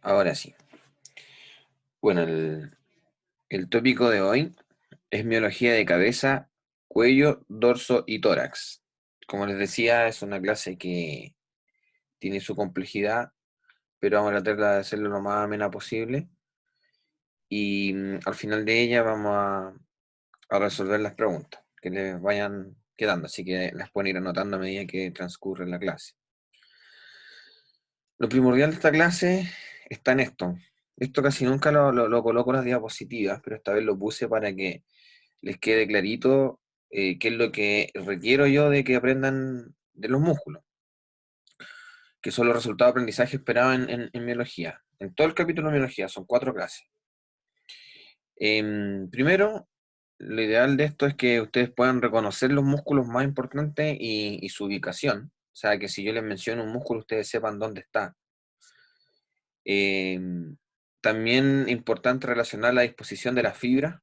Ahora sí. Bueno, el tópico de hoy es miología de cabeza, cuello, dorso y tórax. Como les decía, es una clase que tiene su complejidad, pero vamos a tratar de hacerlo lo más amena posible. Y al final de ella vamos a resolver las preguntas que les vayan quedando, así que las pueden ir anotando a medida que transcurre la clase. Lo primordial de esta clase está en esto. Esto casi nunca lo coloco en las diapositivas, pero esta vez lo puse para que les quede clarito qué es lo que requiero yo de que aprendan de los músculos, que son los resultados de aprendizaje esperados en biología. En todo el capítulo de biología, son 4 clases. Primero, lo ideal de esto es que ustedes puedan reconocer los músculos más importantes y su ubicación. O sea, que si yo les menciono un músculo, ustedes sepan dónde está. También importante relacionar la disposición de las fibras,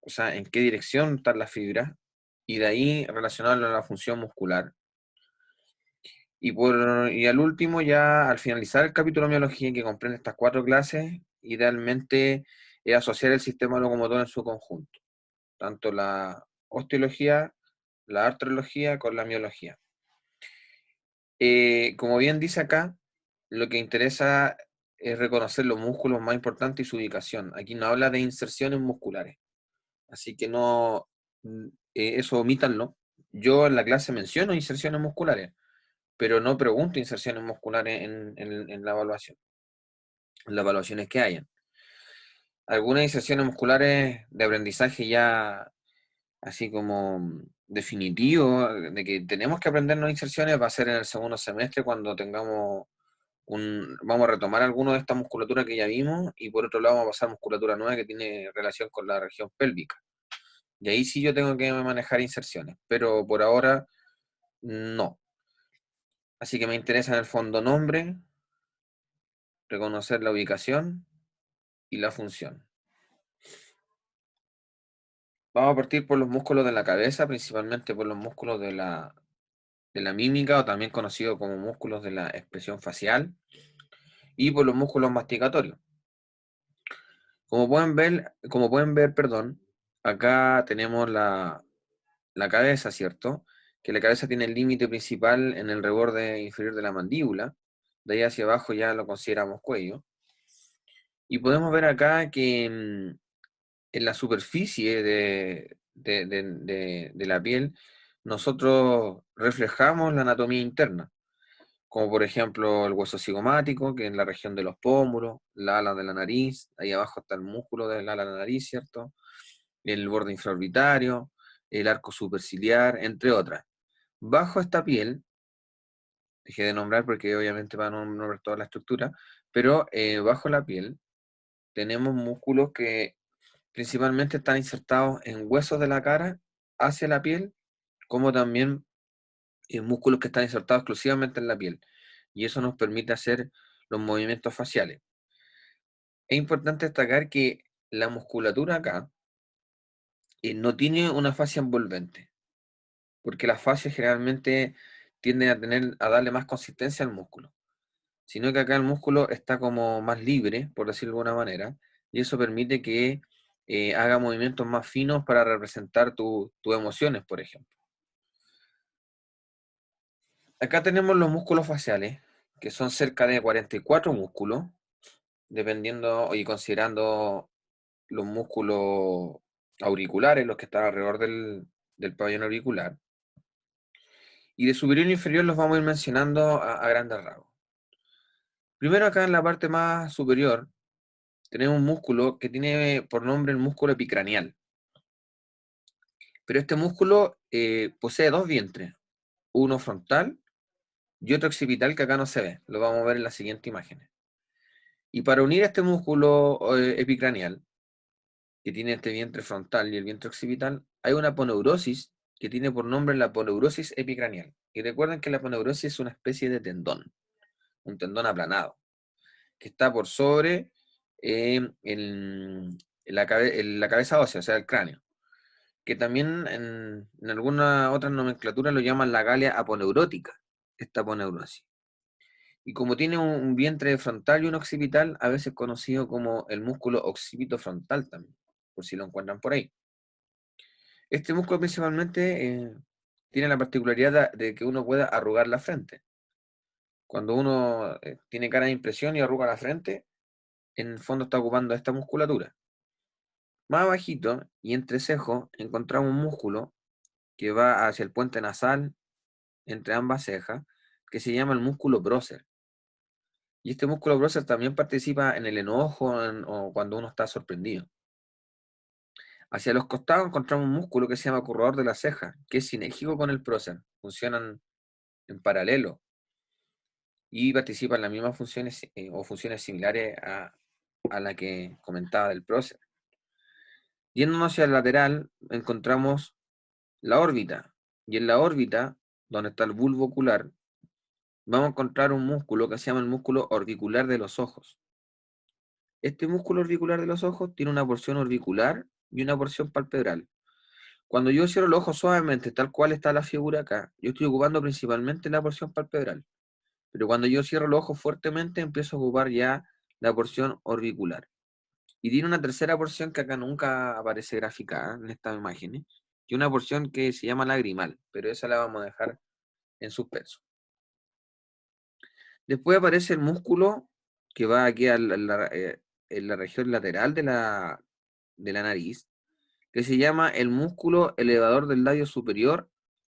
o sea, en qué dirección están las fibras, y de ahí relacionarlo a la función muscular. Y al último, ya al finalizar el capítulo de biología que comprende estas 4 clases, idealmente es asociar el sistema locomotor en su conjunto, tanto la osteología, la artrología con la miología. Como bien dice acá, lo que interesa es reconocer los músculos más importantes y su ubicación. Aquí no habla de inserciones musculares, así que no, eso omítanlo. Yo en la clase menciono inserciones musculares, pero no pregunto inserciones musculares en la evaluación, en las evaluaciones que hayan. Algunas inserciones musculares de aprendizaje ya así como definitivo, de que tenemos que aprendernos inserciones, va a ser en el segundo semestre cuando tengamos vamos a retomar alguno de esta musculatura que ya vimos y por otro lado vamos a pasar musculatura nueva que tiene relación con la región pélvica. Y ahí sí yo tengo que manejar inserciones, pero por ahora no. Así que me interesa en el fondo nombre, reconocer la ubicación y la función. Vamos a partir por los músculos de la cabeza, principalmente por los músculos de la mímica, o también conocidos como músculos de la expresión facial, y por los músculos masticatorios. Como pueden ver, perdón, acá tenemos la cabeza, ¿cierto? Que la cabeza tiene el límite principal en el reborde inferior de la mandíbula, de ahí hacia abajo ya lo consideramos cuello. Y podemos ver acá que en la superficie de la piel nosotros reflejamos la anatomía interna, como por ejemplo el hueso cigomático, que es en la región de los pómulos, la ala de la nariz, ahí abajo está el músculo del ala de la nariz, ¿cierto? El borde infraorbitario, el arco superciliar, entre otras. Bajo esta piel, dejé de nombrar porque obviamente van a nombrar toda la estructura, pero bajo la piel tenemos músculos que principalmente están insertados en huesos de la cara hacia la piel, como también músculos que están insertados exclusivamente en la piel. Y eso nos permite hacer los movimientos faciales. Es importante destacar que la musculatura acá no tiene una fascia envolvente, porque las fascias generalmente tienden a darle más consistencia al músculo, sino que acá el músculo está como más libre, por decirlo de alguna manera, y eso permite que haga movimientos más finos para representar tus emociones, por ejemplo. Acá tenemos los músculos faciales, que son cerca de 44 músculos, dependiendo y considerando los músculos auriculares, los que están alrededor del pabellón auricular. Y de superior e inferior los vamos a ir mencionando a grandes rasgos. Primero acá en la parte más superior tenemos un músculo que tiene por nombre el músculo epicranial. Pero este músculo posee 2 vientres, uno frontal y otro occipital que acá no se ve, lo vamos a ver en la siguiente imagen. Y para unir este músculo epicranial, que tiene este vientre frontal y el vientre occipital, hay una aponeurosis que tiene por nombre la aponeurosis epicranial. Y recuerden que la aponeurosis es una especie de tendón, un tendón aplanado, que está por sobre la cabeza ósea, o sea, el cráneo, que también en alguna otra nomenclatura lo llaman la galia aponeurótica, esta aponeurosis. Y como tiene un vientre frontal y un occipital, a veces conocido como el músculo occipitofrontal también, por si lo encuentran por ahí. Este músculo principalmente tiene la particularidad de que uno pueda arrugar la frente. Cuando uno tiene cara de impresión y arruga la frente, en el fondo está ocupando esta musculatura. Más abajito y entre cejo encontramos un músculo que va hacia el puente nasal, entre ambas cejas, que se llama el músculo prócer. Y este músculo prócer también participa en el enojo o cuando uno está sorprendido. Hacia los costados encontramos un músculo que se llama corredor de la ceja, que es sinérgico con el prócer. Funcionan en paralelo y participan en las mismas funciones o funciones similares a la que comentaba del prócer. Yéndonos hacia el lateral, encontramos la órbita. Y en la órbita, donde está el bulbo ocular, vamos a encontrar un músculo que se llama el músculo orbicular de los ojos. Este músculo orbicular de los ojos tiene una porción orbicular y una porción palpebral. Cuando yo cierro los ojos suavemente, tal cual está la figura acá, yo estoy ocupando principalmente la porción palpebral. Pero cuando yo cierro los ojos fuertemente, empiezo a ocupar ya la porción orbicular. Y tiene una tercera porción que acá nunca aparece graficada en esta imagen, y una porción que se llama lagrimal, pero esa la vamos a dejar en suspenso. Después aparece el músculo que va aquí en la región lateral de la nariz, que se llama el músculo elevador del labio superior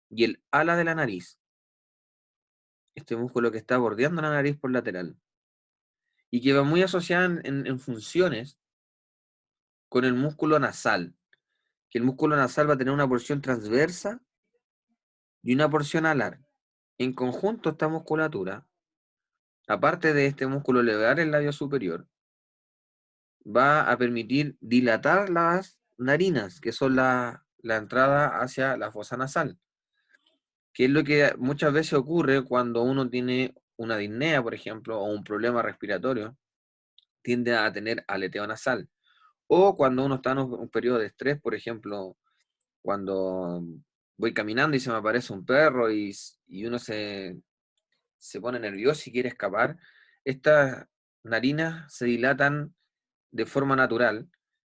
y el ala de la nariz. Este músculo que está bordeando la nariz por lateral. Y que va muy asociado en funciones con el músculo nasal. Que el músculo nasal va a tener una porción transversa y una porción alar. En conjunto, esta musculatura, aparte de este músculo elevador el labio superior, va a permitir dilatar las narinas, que son la entrada hacia la fosa nasal, que es lo que muchas veces ocurre cuando uno tiene una disnea, por ejemplo, o un problema respiratorio, tiende a tener aleteo nasal. O cuando uno está en un periodo de estrés, por ejemplo, cuando voy caminando y se me aparece un perro y uno se pone nervioso y quiere escapar, estas narinas se dilatan de forma natural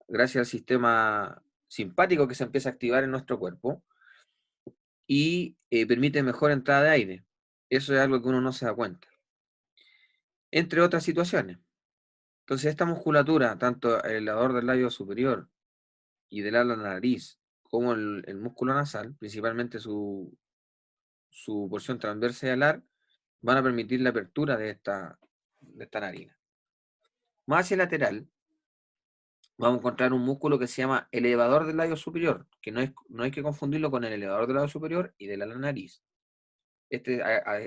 gracias al sistema simpático que se empieza a activar en nuestro cuerpo y permite mejor entrada de aire. Eso es algo que uno no se da cuenta. Entre otras situaciones. Entonces, esta musculatura, tanto el elevador del labio superior y del ala de la nariz, como el músculo nasal, principalmente su porción transversa y alar, van a permitir la apertura de esta narina. Más hacia el lateral, vamos a encontrar un músculo que se llama elevador del labio superior, que no hay que confundirlo con el elevador del labio superior y de la nariz. Este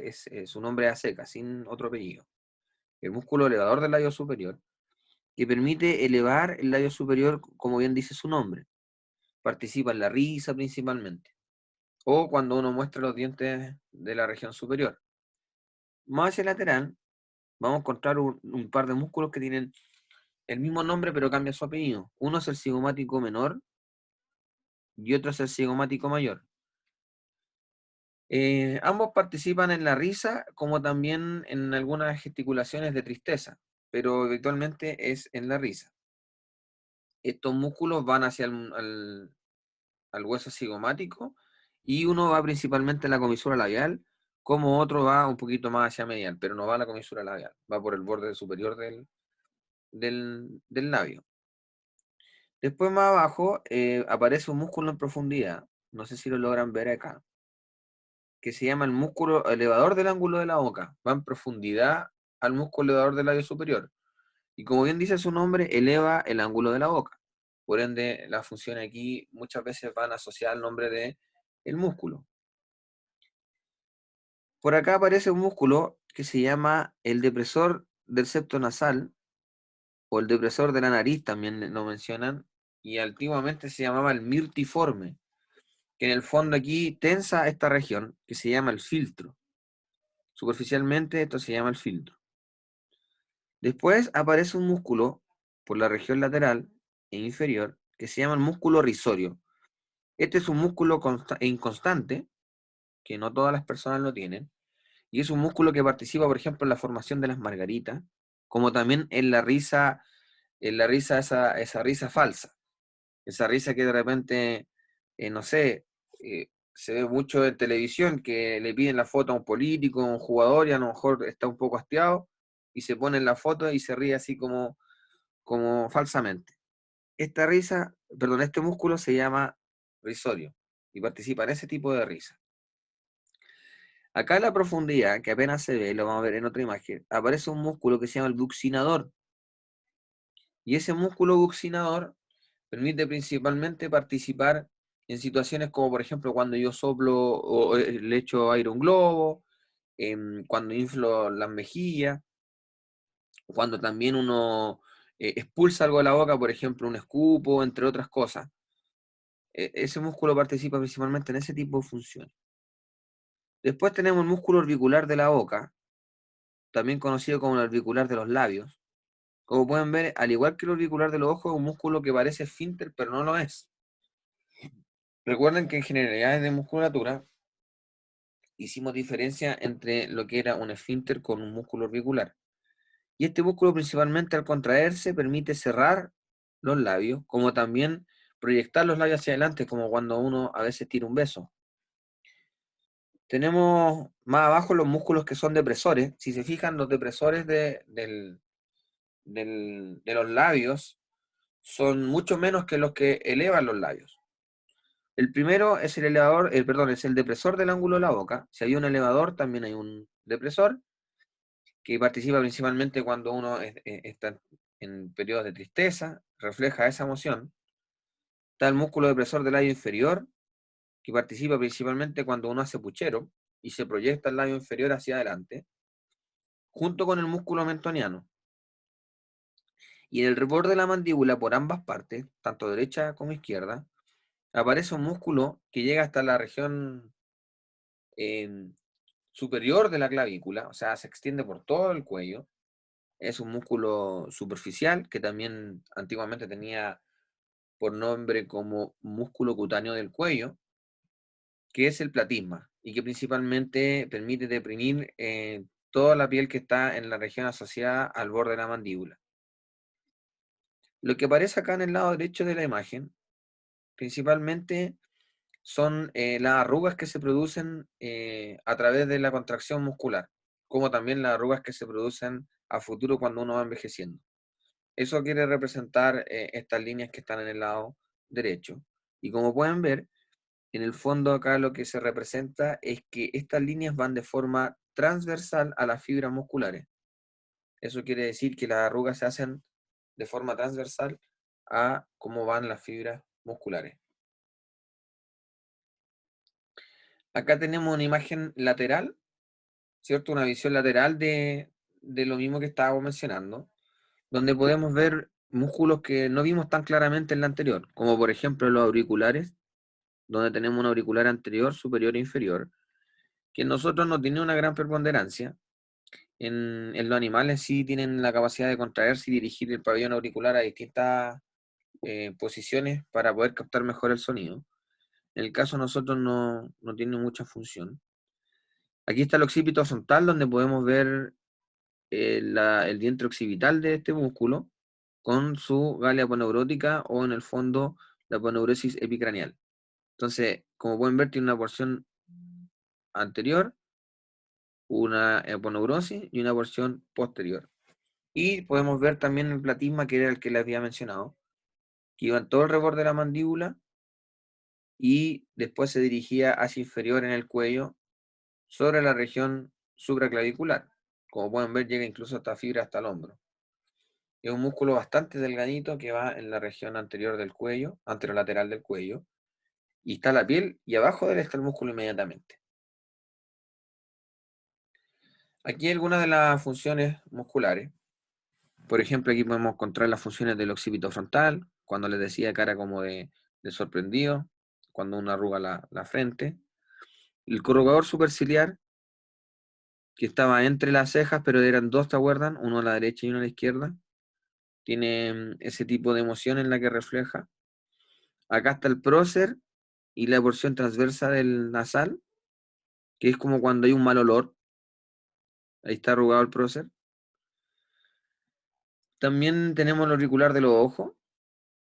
es su nombre a seca, sin otro apellido. El músculo elevador del labio superior, que permite elevar el labio superior, como bien dice su nombre. Participa en la risa principalmente, o cuando uno muestra los dientes de la región superior. Más hacia el lateral, vamos a encontrar un par de músculos que tienen el mismo nombre pero cambia su apellido. Uno es el cigomático menor y otro es el cigomático mayor. Ambos participan en la risa como también en algunas gesticulaciones de tristeza, pero habitualmente es en la risa. Estos músculos van hacia al hueso cigomático y uno va principalmente a la comisura labial, como otro va un poquito más hacia medial, pero no va a la comisura labial, va por el borde superior del labio. Después más abajo aparece un músculo en profundidad, no sé si lo logran ver acá, que se llama el músculo elevador del ángulo de la boca. Va en profundidad al músculo elevador del labio superior. Y como bien dice su nombre, eleva el ángulo de la boca. Por ende, las funciones aquí muchas veces van asociadas al nombre de el músculo. Por acá aparece un músculo que se llama el depresor del septo nasal, o el depresor de la nariz, también lo mencionan, y antiguamente se llamaba el mirtiforme, que en el fondo aquí tensa esta región, que se llama el filtro. Superficialmente esto se llama el filtro. Después aparece un músculo por la región lateral e inferior que se llama el músculo risorio. Este es un músculo inconstante, que no todas las personas lo tienen, Y es un músculo que participa, por ejemplo, en la formación de las margaritas, como también en la risa esa risa falsa, esa risa que de repente, no sé, se ve mucho en televisión, que le piden la foto a un político, a un jugador, y a lo mejor está un poco hastiado, y se pone en la foto y se ríe así como falsamente. Esta risa, perdón, este músculo se llama risorio, y participa en ese tipo de risa. Acá en la profundidad, que apenas se ve, lo vamos a ver en otra imagen, aparece un músculo que se llama el buccinador. Y ese músculo buccinador permite principalmente participar en situaciones como, por ejemplo, cuando yo soplo o le echo aire a un globo, cuando inflo las mejillas, cuando también uno expulsa algo de la boca, por ejemplo, un escupo, entre otras cosas. Ese músculo participa principalmente en ese tipo de funciones. Después tenemos el músculo orbicular de la boca, también conocido como el orbicular de los labios. Como pueden ver, al igual que el orbicular de los ojos, es un músculo que parece esfínter, pero no lo es. Recuerden que en generalidades de musculatura hicimos diferencia entre lo que era un esfínter con un músculo orbicular. Y este músculo principalmente al contraerse permite cerrar los labios, como también proyectar los labios hacia adelante, como cuando uno a veces tira un beso. Tenemos más abajo los músculos que son depresores. Si se fijan, los depresores de los labios son mucho menos que los que elevan los labios. El primero es el elevador, perdón, es el depresor del ángulo de la boca. Si hay un elevador, también hay un depresor, que participa principalmente cuando uno está en periodos de tristeza, refleja esa emoción. Está el músculo depresor del labio inferior, que participa principalmente cuando uno hace puchero y se proyecta el labio inferior hacia adelante, junto con el músculo mentoniano. Y en el reborde de la mandíbula, por ambas partes, tanto derecha como izquierda, aparece un músculo que llega hasta la región eh, superior de la clavícula, o sea, se extiende por todo el cuello. Es un músculo superficial que también antiguamente tenía por nombre como músculo cutáneo del cuello, que es el platisma y que principalmente permite deprimir toda la piel que está en la región asociada al borde de la mandíbula. Lo que aparece acá en el lado derecho de la imagen, principalmente son las arrugas que se producen a través de la contracción muscular, como también las arrugas que se producen a futuro cuando uno va envejeciendo. Eso quiere representar estas líneas que están en el lado derecho. Y como pueden ver, en el fondo acá lo que se representa es que estas líneas van de forma transversal a las fibras musculares. Eso quiere decir que las arrugas se hacen de forma transversal a cómo van las fibras musculares. Acá tenemos una imagen lateral, ¿cierto? Una visión lateral de lo mismo que estábamos mencionando, donde podemos ver músculos que no vimos tan claramente en la anterior, como por ejemplo los auriculares, donde tenemos un auricular anterior, superior e inferior, que en nosotros no tiene una gran preponderancia. En los animales sí tienen la capacidad de contraerse y dirigir el pabellón auricular a distintas posiciones para poder captar mejor el sonido. En el caso de nosotros no tiene mucha función. Aquí está el occipito frontal, donde podemos ver el diente occipital de este músculo con su galia aponeurótica o en el fondo la aponeurosis epicraneal. Entonces, como pueden ver, tiene una porción anterior, una aponeurosis y una porción posterior. Y podemos ver también el platisma, que era el que les había mencionado, que iba en todo el reborde de la mandíbula y después se dirigía hacia inferior en el cuello sobre la región supraclavicular. Como pueden ver, llega incluso hasta fibra hasta el hombro. Es un músculo bastante delgadito que va en la región anterior del cuello, anterolateral del cuello, y está la piel y abajo de él está el músculo inmediatamente. Aquí hay algunas de las funciones musculares. Por ejemplo, aquí podemos encontrar las funciones del occipito frontal, cuando les decía cara como de sorprendido, cuando uno arruga la frente. El corrugador superciliar, que estaba entre las cejas, pero eran dos, ¿te acuerdan? Uno a la derecha y uno a la izquierda. Tiene ese tipo de emoción en la que refleja. Acá está el prócer y la porción transversa del nasal, que es como cuando hay un mal olor. Ahí está arrugado el prócer. También tenemos el auricular de los ojos,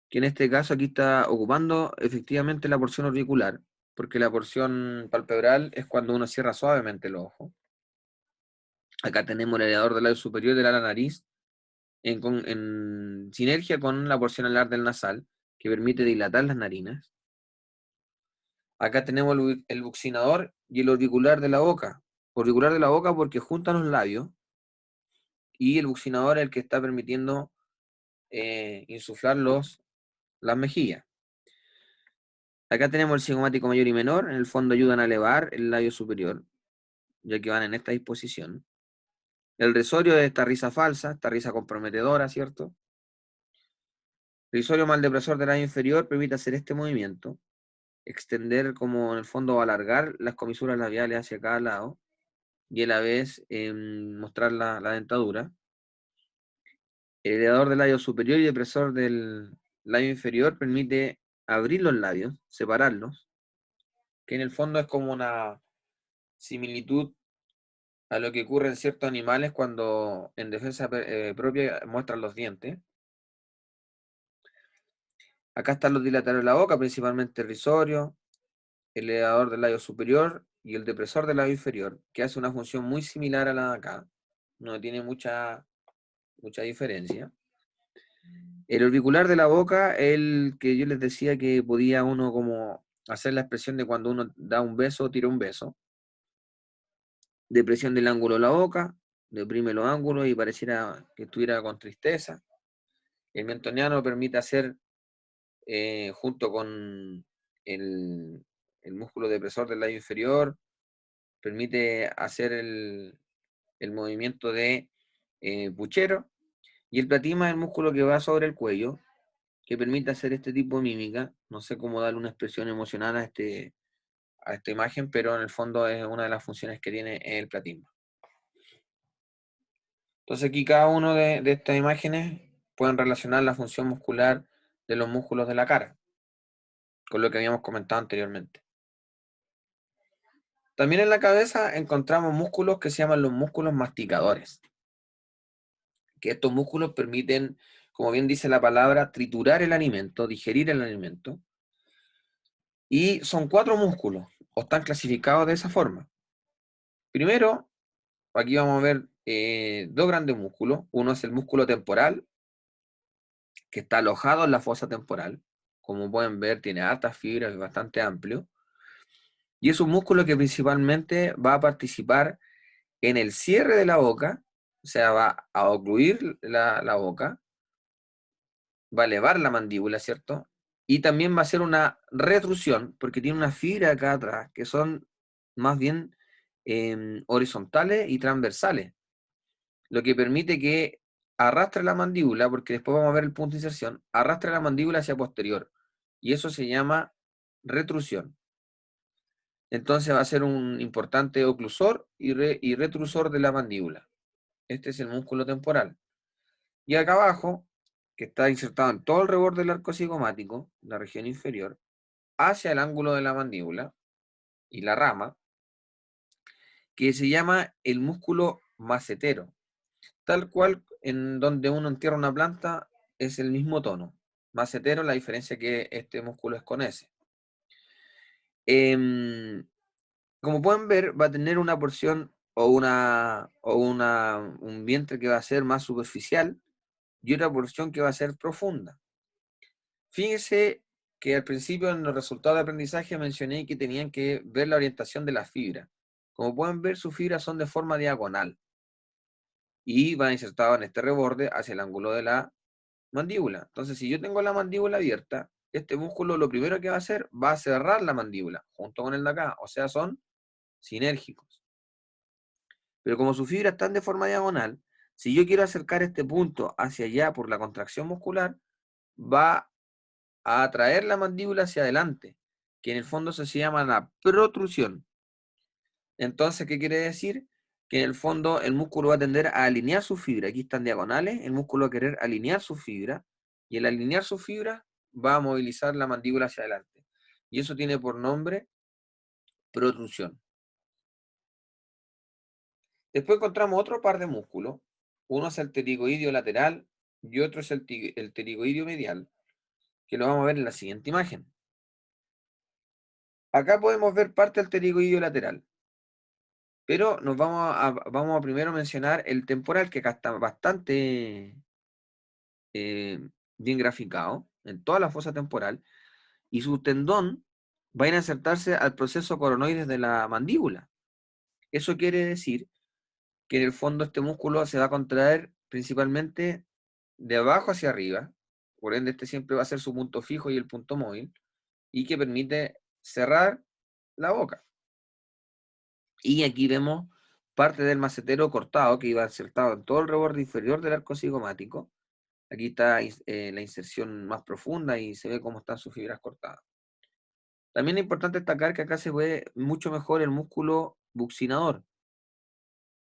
que en este caso aquí está ocupando efectivamente la porción auricular, porque la porción palpebral es cuando uno cierra suavemente los ojos. Acá tenemos el elevador del labio superior de la nariz en sinergia con la porción alar del nasal, que permite dilatar las narinas. Acá tenemos el buccinador y el auricular de la boca. Auricular de la boca porque juntan los labios, y el buccinador es el que está permitiendo insuflar las mejillas. Acá tenemos el cigomático mayor y menor, en el fondo ayudan a elevar el labio superior, ya que van en esta disposición. El risorio es esta risa falsa, esta risa comprometedora, ¿cierto? El risorio maldepresor del labio inferior permite hacer este movimiento, extender como en el fondo o alargar las comisuras labiales hacia cada lado, y a la vez mostrar la dentadura. El elevador del labio superior y depresor del labio inferior permite abrir los labios, separarlos, que en el fondo es como una similitud a lo que ocurre en ciertos animales cuando en defensa propia muestran los dientes. Acá están los dilatadores de la boca, principalmente el risorio, el elevador del labio superior y el depresor del labio inferior, que hace una función muy similar a la de acá. No tiene mucha diferencia. El auricular de la boca, el que yo les decía que podía uno como hacer la expresión de cuando uno da un beso o tira un beso. Depresión del ángulo de la boca, deprime los ángulos y pareciera que estuviera con tristeza. El mentoniano permite hacer, junto con el, el músculo depresor del labio inferior, permite hacer el movimiento de puchero. Y el platisma es el músculo que va sobre el cuello, que permite hacer este tipo de mímica. No sé cómo darle una expresión emocional a esta imagen, pero en el fondo es una de las funciones que tiene el platisma. Entonces aquí cada uno de estas imágenes pueden relacionar la función muscular de los músculos de la cara, con lo que habíamos comentado anteriormente. También en la cabeza encontramos músculos que se llaman los músculos masticadores, que estos músculos permiten, como bien dice la palabra, triturar el alimento, digerir el alimento, y son 4 músculos, o están clasificados de esa forma. Primero, aquí vamos a ver 2 grandes músculos. Uno es el músculo temporal, que está alojado en la fosa temporal. Como pueden ver, tiene altas fibras, es bastante amplio. Y es un músculo que principalmente va a participar en el cierre de la boca, o sea, va a ocluir la boca, va a elevar la mandíbula, ¿cierto? Y también va a hacer una retrusión, porque tiene una fibra acá atrás, que son más bien horizontales y transversales, lo que permite que arrastre la mandíbula, porque después vamos a ver el punto de inserción, arrastre la mandíbula hacia posterior, y eso se llama retrusión. Entonces va a ser un importante oclusor y retrusor de la mandíbula. Este es el músculo temporal. Y acá abajo, que está insertado en todo el reborde del arco cigomático, la región inferior, hacia el ángulo de la mandíbula y la rama, que se llama el músculo macetero. Tal cual en donde uno entierra una planta es el mismo tono. Macetero, la diferencia que este músculo es con ese. Como pueden ver, va a tener una porción un vientre que va a ser más superficial y otra porción que va a ser profunda. Fíjense que al principio en los resultados de aprendizaje mencioné que tenían que ver la orientación de las fibras. Como pueden ver, sus fibras son de forma diagonal y van insertadas en este reborde hacia el ángulo de la mandíbula. Entonces, si yo tengo la mandíbula abierta, este músculo lo primero que va a hacer va a cerrar la mandíbula junto con el de acá, o sea, son sinérgicos. Pero como sus fibras están de forma diagonal, si yo quiero acercar este punto hacia allá por la contracción muscular, va a atraer la mandíbula hacia adelante, que en el fondo se llama la protrusión. Entonces, ¿qué quiere decir? Que en el fondo el músculo va a tender a alinear sus fibras. Aquí están diagonales, el músculo va a querer alinear sus fibras, y al alinear sus fibras va a movilizar la mandíbula hacia adelante. Y eso tiene por nombre protrusión. Después encontramos otro par de músculos. Uno es el pterigoideo lateral y otro es el pterigoideo medial, que lo vamos a ver en la siguiente imagen. Acá podemos ver parte del pterigoideo lateral, pero vamos a primero mencionar el temporal, que acá está bastante bien graficado en toda la fosa temporal, y su tendón va a ir a insertarse al proceso coronoides de la mandíbula. Eso quiere decir que en el fondo este músculo se va a contraer principalmente de abajo hacia arriba, por ende este siempre va a ser su punto fijo y el punto móvil, y que permite cerrar la boca. Y aquí vemos parte del macetero cortado que iba insertado en todo el reborde inferior del arco cigomático. Aquí está la inserción más profunda y se ve cómo están sus fibras cortadas. También es importante destacar que acá se ve mucho mejor el músculo buccinador,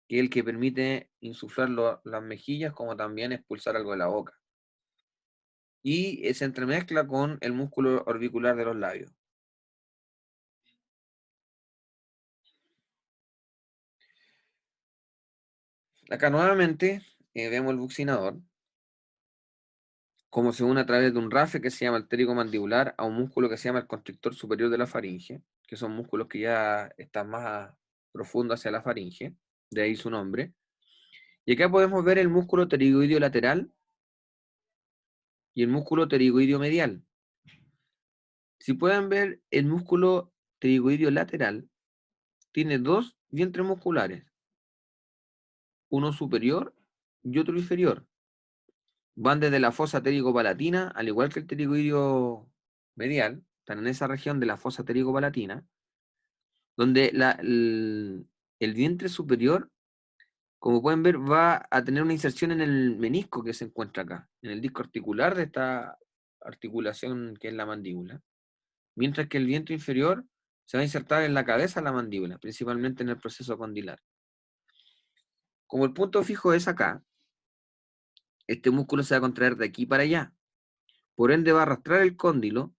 que es el que permite insuflar las mejillas como también expulsar algo de la boca. Y se entremezcla con el músculo orbicular de los labios. Acá nuevamente vemos el buccinador, como se une a través de un rafe que se llama el pterigo mandibular a un músculo que se llama el constrictor superior de la faringe, que son músculos que ya están más profundos hacia la faringe, de ahí su nombre. Y acá podemos ver el músculo pterigoideo lateral y el músculo pterigoideo medial. Si pueden ver, el músculo pterigoideo lateral tiene dos vientres musculares, uno superior y otro inferior. Van desde la fosa pterigo-palatina, al igual que el pterigoideo medial, están en esa región de la fosa pterigo-palatina, donde el vientre superior, como pueden ver, va a tener una inserción en el menisco que se encuentra acá, en el disco articular de esta articulación que es la mandíbula, mientras que el vientre inferior se va a insertar en la cabeza de la mandíbula, principalmente en el proceso condilar. Como el punto fijo es acá, este músculo se va a contraer de aquí para allá, por ende va a arrastrar el cóndilo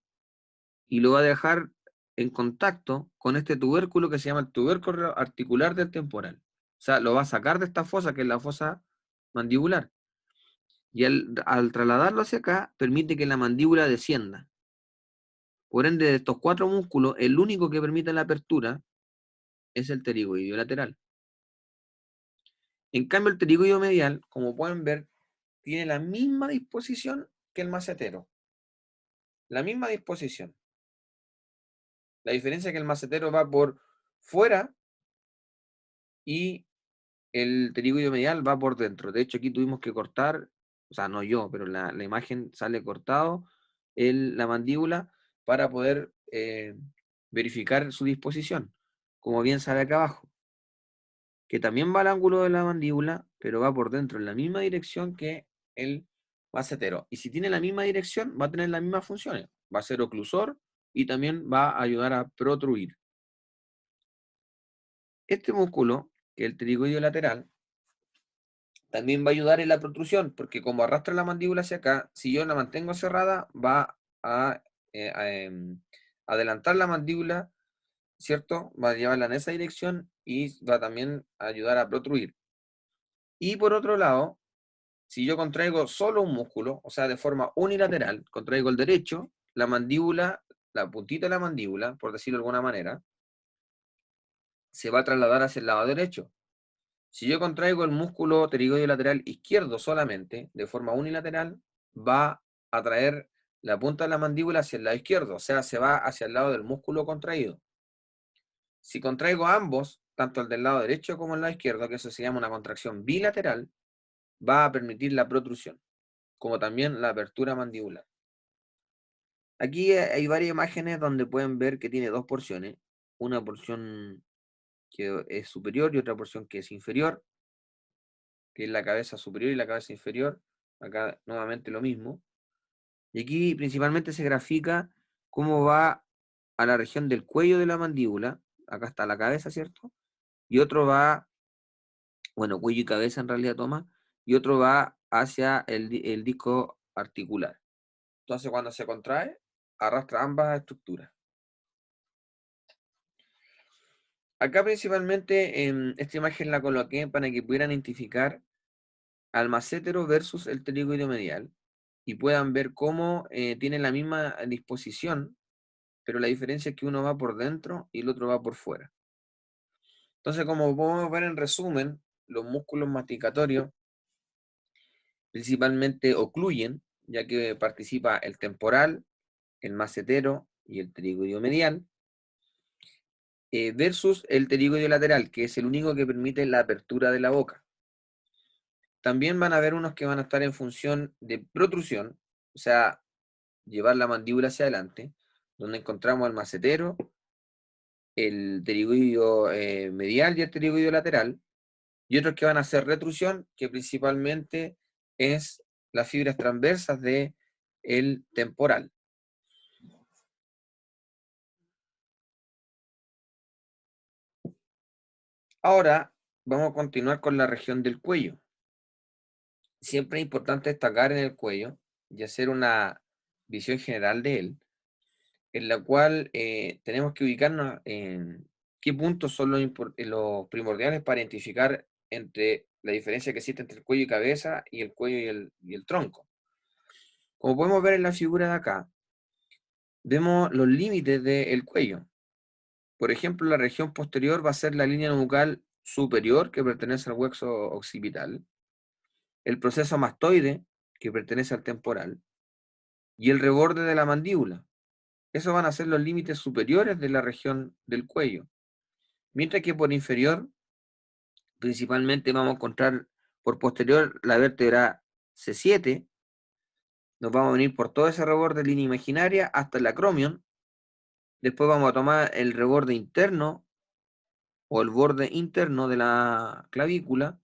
y lo va a dejar en contacto con este tubérculo que se llama el tubérculo articular del temporal. O sea, lo va a sacar de esta fosa, que es la fosa mandibular. Y al trasladarlo hacia acá, permite que la mandíbula descienda. Por ende, de estos cuatro músculos, el único que permite la apertura es el pterigoideo lateral. En cambio, el pterigoideo medial, como pueden ver, tiene la misma disposición que el macetero. La misma disposición. La diferencia es que el macetero va por fuera y el pterigoideo medial va por dentro. De hecho, aquí tuvimos que cortar, o sea, no yo, pero la imagen sale cortado la mandíbula para poder verificar su disposición, como bien sale acá abajo, que también va al ángulo de la mandíbula, pero va por dentro en la misma dirección que el macetero. Y si tiene la misma dirección, va a tener las mismas funciones. Va a ser oclusor y también va a ayudar a protruir. Este músculo, que es el pterigoideo lateral, también va a ayudar en la protrusión, porque como arrastra la mandíbula hacia acá, si yo la mantengo cerrada, va adelantar la mandíbula, ¿cierto? Va a llevarla en esa dirección y va también a ayudar a protruir. Y por otro lado, si yo contraigo solo un músculo, o sea, de forma unilateral, contraigo el derecho, la mandíbula, la puntita de la mandíbula, por decirlo de alguna manera, se va a trasladar hacia el lado derecho. Si yo contraigo el músculo pterigoideo lateral izquierdo solamente, de forma unilateral, va a traer la punta de la mandíbula hacia el lado izquierdo, o sea, se va hacia el lado del músculo contraído. Si contraigo ambos, tanto el del lado derecho como el lado izquierdo, que eso se llama una contracción bilateral, va a permitir la protrusión, como también la apertura mandibular. Aquí hay varias imágenes donde pueden ver que tiene dos porciones, una porción que es superior y otra porción que es inferior, que es la cabeza superior y la cabeza inferior. Acá nuevamente lo mismo. Y aquí principalmente se grafica cómo va a la región del cuello de la mandíbula. Acá está la cabeza, ¿cierto? Y otro va, bueno, cuello y cabeza en realidad toma, y otro va hacia el disco articular. Entonces cuando se contrae, arrastra ambas estructuras. Acá principalmente en esta imagen la coloqué para que pudieran identificar al macétero versus el pterigoideo medial y puedan ver cómo tienen la misma disposición, pero la diferencia es que uno va por dentro y el otro va por fuera. Entonces, como podemos ver en resumen, los músculos masticatorios principalmente ocluyen, ya que participa el temporal, el macetero y el pterigoideo medial, versus el pterigoideo lateral, que es el único que permite la apertura de la boca. También van a haber unos que van a estar en función de protrusión, o sea, llevar la mandíbula hacia adelante, donde encontramos el macetero, el pterigoideo medial y el pterigoideo lateral, y otros que van a hacer retrusión, que principalmente es las fibras transversas de el temporal. Ahora vamos a continuar con la región del cuello. Siempre es importante destacar en el cuello y hacer una visión general de él, en la cual tenemos que ubicarnos en qué puntos son los primordiales para identificar entre la diferencia que existe entre el cuello y cabeza y el cuello y el tronco. Como podemos ver en la figura de acá, vemos los límites del cuello. Por ejemplo, la región posterior va a ser la línea nucal superior que pertenece al hueso occipital, el proceso mastoide que pertenece al temporal y el reborde de la mandíbula. Esos van a ser los límites superiores de la región del cuello. Mientras que por inferior, principalmente vamos a encontrar por posterior la vértebra C7, nos vamos a venir por todo ese reborde de línea imaginaria hasta el acromion, después vamos a tomar el reborde interno o el borde interno de la clavícula,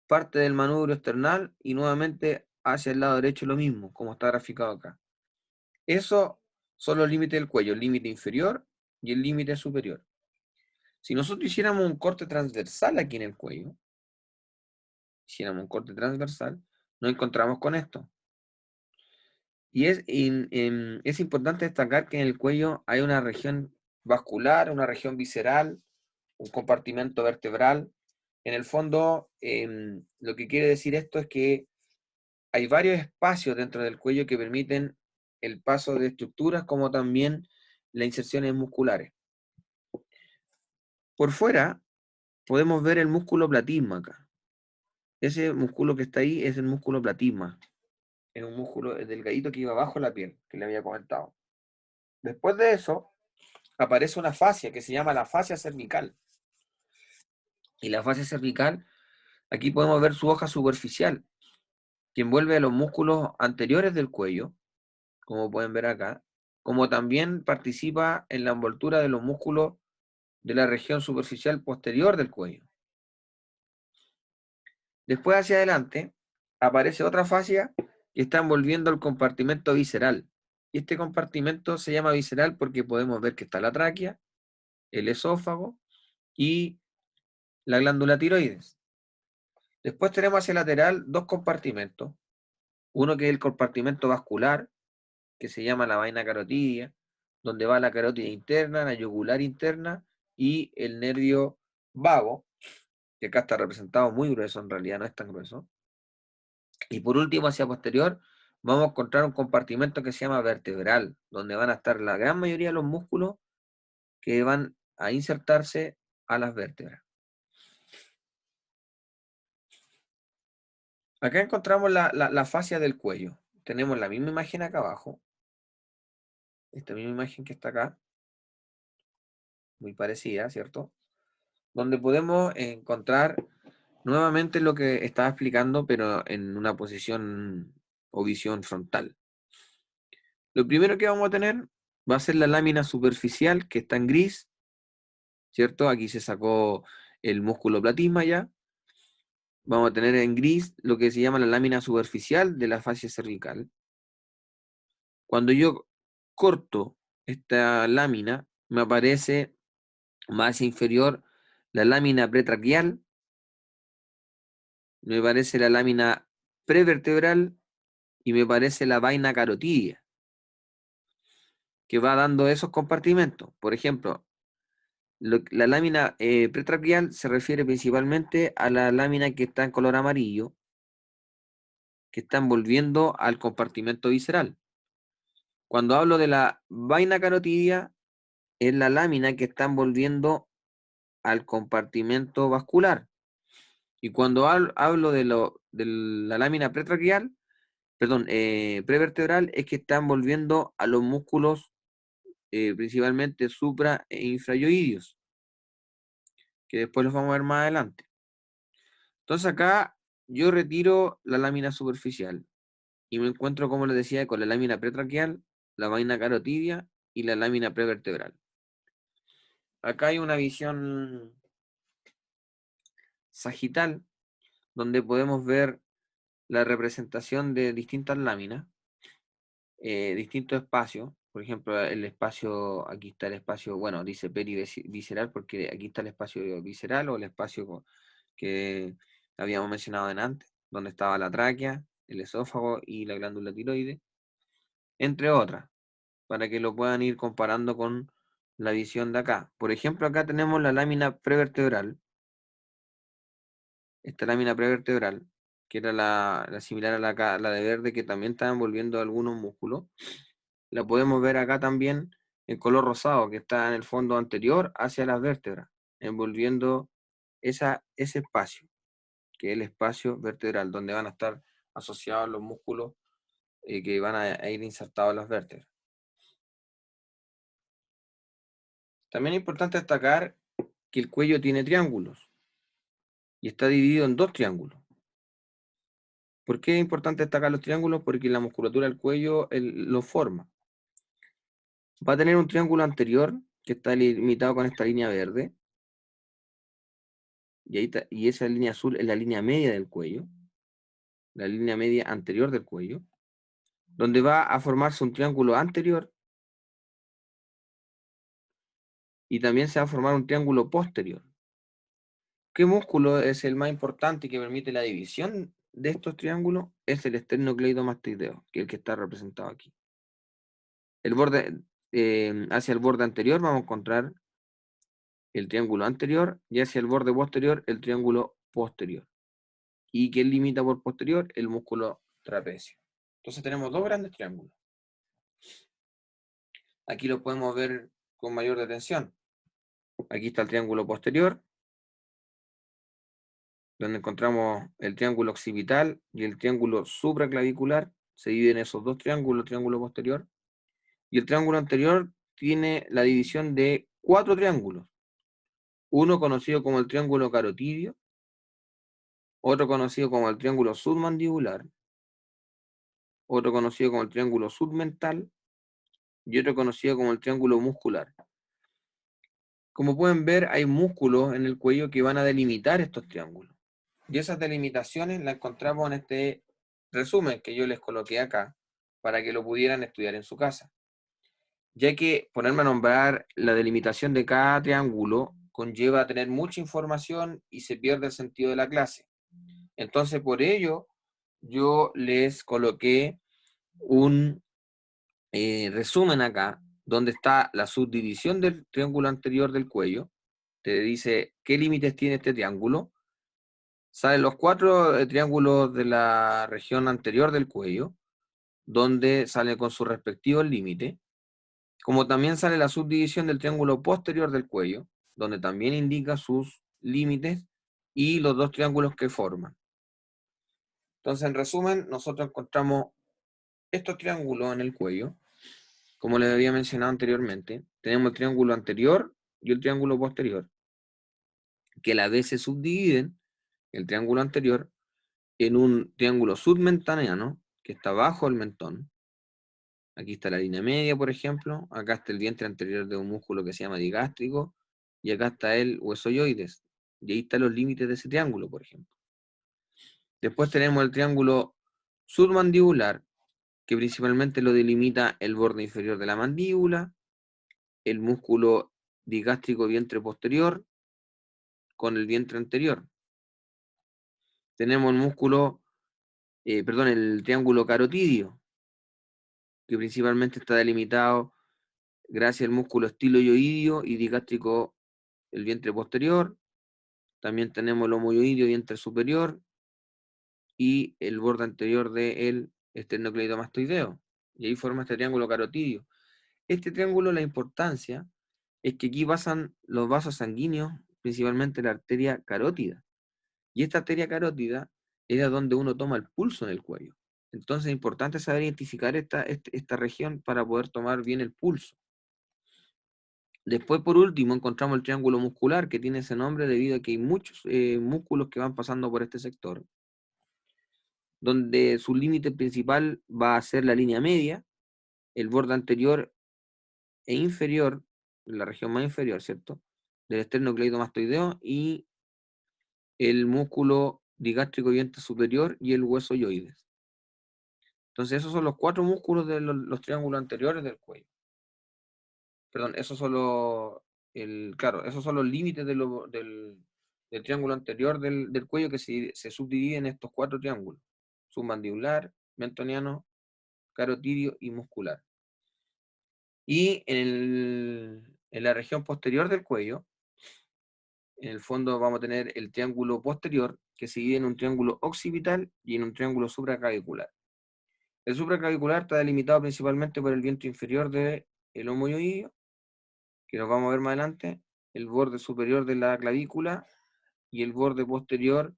parte del manubrio esternal y nuevamente hacia el lado derecho lo mismo, como está graficado acá. Eso son los límites del cuello, el límite inferior y el límite superior. Si nosotros hiciéramos un corte transversal aquí en el cuello, nos encontramos con esto. Y es importante destacar que en el cuello hay una región vascular, una región visceral, un compartimento vertebral. En el fondo, lo que quiere decir esto es que hay varios espacios dentro del cuello que permiten el paso de estructuras como también las inserciones musculares. Por fuera podemos ver el músculo platisma acá. Ese músculo que está ahí es el músculo platisma. Es un músculo delgadito que iba abajo de la piel, que le había comentado. Después de eso, aparece una fascia que se llama la fascia cervical. Y la fascia cervical, aquí podemos ver su hoja superficial, que envuelve a los músculos anteriores del cuello, como pueden ver acá, como también participa en la envoltura de los músculos de la región superficial posterior del cuello. Después hacia adelante aparece otra fascia que está envolviendo el compartimento visceral. Y este compartimento se llama visceral porque podemos ver que está la tráquea, el esófago y la glándula tiroides. Después tenemos hacia el lateral dos compartimentos. Uno que es el compartimento vascular, que se llama la vaina carotidia, donde va la carótida interna, la yugular interna y el nervio vago, que acá está representado muy grueso, en realidad no es tan grueso. Y por último, hacia posterior, vamos a encontrar un compartimento que se llama vertebral, donde van a estar la gran mayoría de los músculos que van a insertarse a las vértebras. Acá encontramos la fascia del cuello. Tenemos la misma imagen acá abajo, esta misma imagen que está acá, muy parecida, ¿cierto? Donde podemos encontrar nuevamente lo que estaba explicando, pero en una posición o visión frontal. Lo primero que vamos a tener va a ser la lámina superficial, que está en gris, ¿cierto? Aquí se sacó el músculo platisma ya. Vamos a tener en gris lo que se llama la lámina superficial de la fascia cervical. Cuando yo corto esta lámina, me aparece más inferior la lámina pretraquial, me parece la lámina prevertebral y me parece la vaina carotidia, que va dando esos compartimentos. Por ejemplo, La lámina pretraquial se refiere principalmente a la lámina que está en color amarillo, que está envolviendo al compartimento visceral. Cuando hablo de la vaina carotidia, es la lámina que está envolviendo al compartimento vascular. Y cuando hablo de la lámina pretraquial, perdón, prevertebral, es que está envolviendo a los músculos principalmente supra e infrayoideos, que después los vamos a ver más adelante. Entonces acá yo retiro la lámina superficial y me encuentro, como les decía, con la lámina pretraquial, la vaina carotidia y la lámina prevertebral. Acá hay una visión sagital donde podemos ver la representación de distintas láminas, distintos espacios. Por ejemplo, el espacio, aquí está el espacio, bueno, dice perivisceral porque aquí está el espacio visceral o el espacio que habíamos mencionado antes, donde estaba la tráquea, el esófago y la glándula tiroides, entre otras, para que lo puedan ir comparando con la visión de acá. Por ejemplo, acá tenemos la lámina prevertebral, esta lámina prevertebral, que era la similar a la de verde, que también está envolviendo algunos músculos. La podemos ver acá también en color rosado, que está en el fondo anterior hacia las vértebras, envolviendo ese espacio, que es el espacio vertebral, donde van a estar asociados los músculos que van a ir insertados en las vértebras. También es importante destacar que el cuello tiene triángulos y está dividido en dos triángulos. ¿Por qué es importante destacar los triángulos? Porque la musculatura del cuello lo forma. Va a tener un triángulo anterior que está limitado con esta línea verde, y esa línea azul es la línea media del cuello, la línea media anterior del cuello, donde va a formarse un triángulo anterior y también se va a formar un triángulo posterior. ¿Qué músculo es el más importante y que permite la división de estos triángulos? Es el esternocleidomastoideo, que es el que está representado aquí. El borde, hacia el borde anterior vamos a encontrar el triángulo anterior y hacia el borde posterior el triángulo posterior. ¿Y quién limita por posterior? El músculo trapecio. Entonces tenemos dos grandes triángulos. Aquí lo podemos ver con mayor detención. Aquí está el triángulo posterior, donde encontramos el triángulo occipital y el triángulo supraclavicular. Se dividen esos dos triángulos, el triángulo posterior. Y el triángulo anterior tiene la división de cuatro triángulos. Uno conocido como el triángulo carotidio, otro conocido como el triángulo submandibular, otro conocido como el triángulo submental y otro conocido como el triángulo muscular. Como pueden ver, hay músculos en el cuello que van a delimitar estos triángulos. Y esas delimitaciones las encontramos en este resumen que yo les coloqué acá para que lo pudieran estudiar en su casa. Ya que ponerme a nombrar la delimitación de cada triángulo conlleva a tener mucha información y se pierde el sentido de la clase. Entonces, por ello, yo les coloqué un resumen acá, donde está la subdivisión del triángulo anterior del cuello. Te dice qué límites tiene este triángulo. Salen los cuatro triángulos de la región anterior del cuello, donde sale con su respectivo límite. Como también sale la subdivisión del triángulo posterior del cuello, donde también indica sus límites y los dos triángulos que forman. Entonces, en resumen, nosotros encontramos estos triángulos en el cuello, como les había mencionado anteriormente. Tenemos el triángulo anterior y el triángulo posterior, que a la vez se subdividen, el triángulo anterior, en un triángulo submentaneano, que está bajo el mentón. Aquí está la línea media, por ejemplo. Acá está el vientre anterior de un músculo que se llama digástrico. Y acá está el huesoyoides. Y ahí están los límites de ese triángulo, por ejemplo. Después tenemos el triángulo submandibular, que principalmente lo delimita el borde inferior de la mandíbula, el músculo digástrico vientre posterior con el vientre anterior. Tenemos el músculo, el triángulo carotidio, que principalmente está delimitado gracias al músculo estiloioidio y digástrico el vientre posterior, también tenemos el homoyoideo vientre superior y el borde anterior del esternocleidomastoideo. Y ahí forma este triángulo carotidio. Este triángulo, la importancia es que aquí pasan los vasos sanguíneos, principalmente la arteria carótida. Y esta arteria carótida era donde uno toma el pulso en el cuello. Entonces es importante saber identificar esta región para poder tomar bien el pulso. Después, por último, encontramos el triángulo muscular, que tiene ese nombre debido a que hay muchos músculos que van pasando por este sector, donde su límite principal va a ser la línea media, el borde anterior e inferior, la región más inferior, ¿cierto? Del esternocleidomastoideo y el músculo digástrico vientre superior y el hueso yoides. Entonces, esos son los 4 músculos de los triángulos anteriores del cuello. Perdón, esos son claro, esos son los límites del triángulo anterior del cuello que se subdivide en estos 4 triángulos: submandibular, mentoniano, carotidio y muscular. Y en la región posterior del cuello, en el fondo vamos a tener el triángulo posterior, que se divide en un triángulo occipital y en un triángulo supraclavicular. El supraclavicular está delimitado principalmente por el vientre inferior del homoyoideo, que nos vamos a ver más adelante, el borde superior de la clavícula y el borde posterior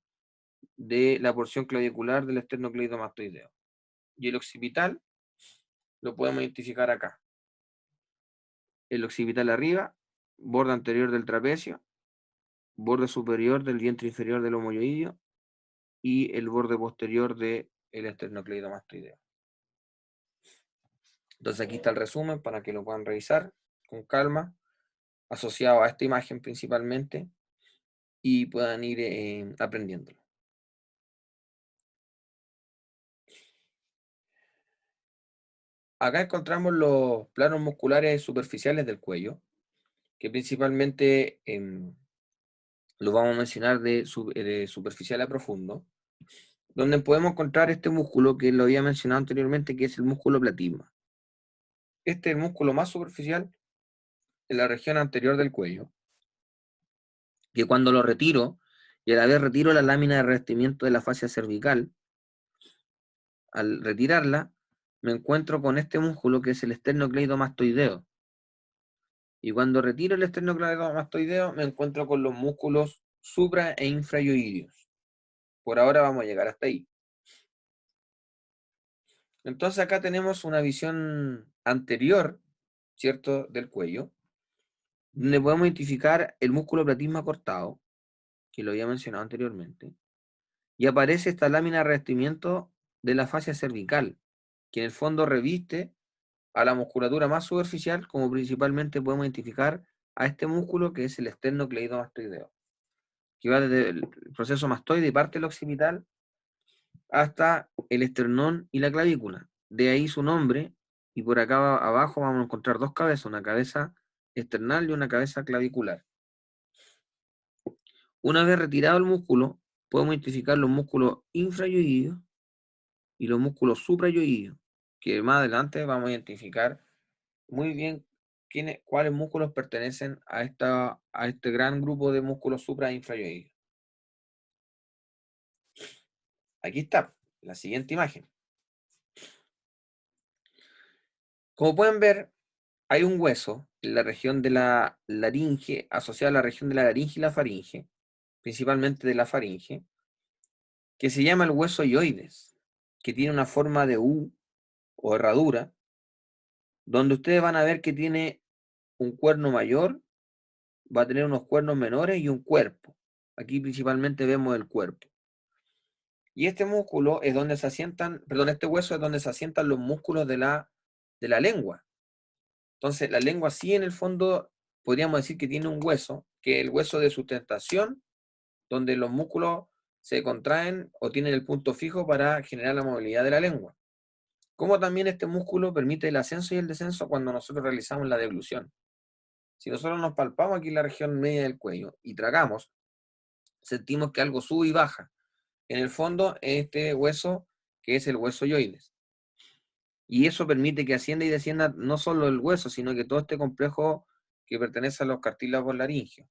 de la porción clavicular del esternocleidomastoideo. Y el occipital lo podemos identificar acá. El occipital arriba, borde anterior del trapecio, borde superior del vientre inferior del homoyoideo y el borde posterior del esternocleidomastoideo. Entonces aquí está el resumen para que lo puedan revisar con calma, asociado a esta imagen principalmente, y puedan ir aprendiéndolo. Acá encontramos los planos musculares superficiales del cuello, que principalmente los vamos a mencionar de superficial a profundo, donde podemos encontrar este músculo que lo había mencionado anteriormente, que es el músculo platisma. Este es el músculo más superficial en la región anterior del cuello, que cuando lo retiro, y a la vez retiro la lámina de revestimiento de la fascia cervical, al retirarla, me encuentro con este músculo que es el esternocleidomastoideo. Y cuando retiro el esternocleidomastoideo, me encuentro con los músculos supra e infrayoideos. Por ahora vamos a llegar hasta ahí. Entonces acá tenemos una visión anterior, ¿cierto?, del cuello, donde podemos identificar el músculo platisma cortado, que lo había mencionado anteriormente, y aparece esta lámina de revestimiento de la fascia cervical, que en el fondo reviste a la musculatura más superficial, como principalmente podemos identificar a este músculo que es el esternocleidomastoideo, que va desde el proceso mastoide y parte del occipital hasta el esternón y la clavícula. De ahí su nombre, y por acá abajo vamos a encontrar 2 cabezas, una cabeza esternal y una cabeza clavicular. Una vez retirado el músculo, podemos identificar los músculos infrayoideos y los músculos suprayoideos, que más adelante vamos a identificar muy bien cuáles músculos pertenecen a este gran grupo de músculos supra e infrayoideos. Aquí está, la siguiente imagen. Como pueden ver, hay un hueso en la región de la laringe, asociado a la región de la laringe y la faringe, principalmente de la faringe, que se llama el hueso yoides, que tiene una forma de U o herradura, donde ustedes van a ver que tiene un cuerno mayor, va a tener unos cuernos menores y un cuerpo. Aquí principalmente vemos el cuerpo. Y este músculo es donde se asientan, perdón, este hueso es donde se asientan los músculos de la lengua. Entonces, la lengua sí, en el fondo, podríamos decir que tiene un hueso, que es el hueso de sustentación, donde los músculos se contraen o tienen el punto fijo para generar la movilidad de la lengua. Como también este músculo permite el ascenso y el descenso cuando nosotros realizamos la deglución. Si nosotros nos palpamos aquí en la región media del cuello y tragamos, sentimos que algo sube y baja. En el fondo, este hueso, que es el hueso yoides. Y eso permite que ascienda y descienda no solo el hueso, sino que todo este complejo que pertenece a los cartílagos laringeos.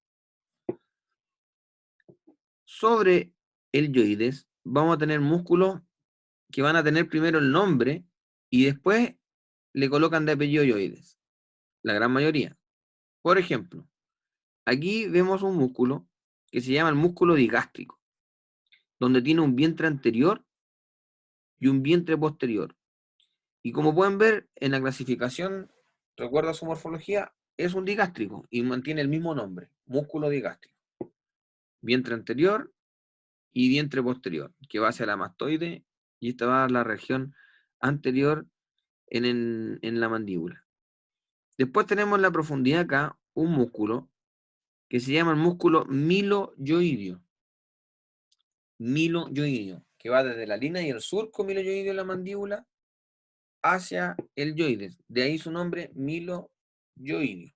sobre el yoides vamos a tener músculos que van a tener primero el nombre y después le colocan de apellido yoides, la gran mayoría. Por ejemplo, aquí vemos un músculo que se llama el músculo digástrico, donde tiene un vientre anterior y un vientre posterior. Y como pueden ver en la clasificación, recuerda su morfología, es un digástrico y mantiene el mismo nombre, músculo digástrico. Vientre anterior y vientre posterior, que va hacia la mastoide y esta va a la región anterior en la mandíbula. Después tenemos en la profundidad acá un músculo que se llama el músculo miloyoideo. Miloyoideo, que va desde la línea y el surco miloyoideo de la mandíbula hacia el yoides. De ahí su nombre, miloyoideo.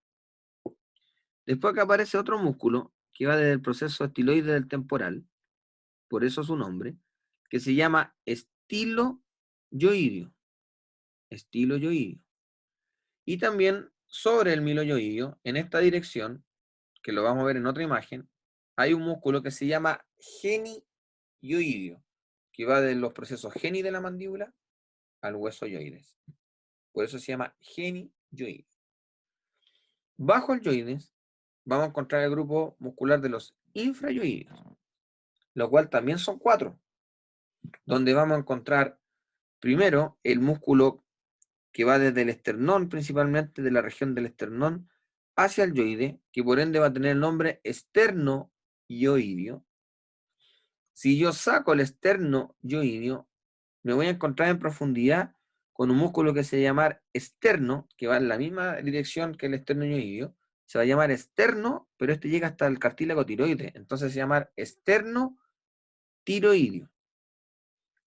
Después acá aparece otro músculo que va desde el proceso estiloide del temporal, por eso su nombre, que se llama estiloyoideo. Estiloyoideo. Y también sobre el miloyoideo, en esta dirección, que lo vamos a ver en otra imagen, hay un músculo que se llama genioideo, que va de los procesos geni de la mandíbula al hueso yoides. Por eso se llama genioideo. Bajo el yoides vamos a encontrar el grupo muscular de los infrayoideos, lo cual también son 4, donde vamos a encontrar primero el músculo que va desde el esternón, principalmente de la región del esternón, hacia el yoide, que por ende va a tener el nombre esternoyoideo. Si yo saco el esternoyoideo, me voy a encontrar en profundidad con un músculo que se va a llamar externo, que va en la misma dirección que el esternoyoideo. Se va a llamar externo, pero este llega hasta el cartílago tiroides. Entonces se llama externo tiroideo.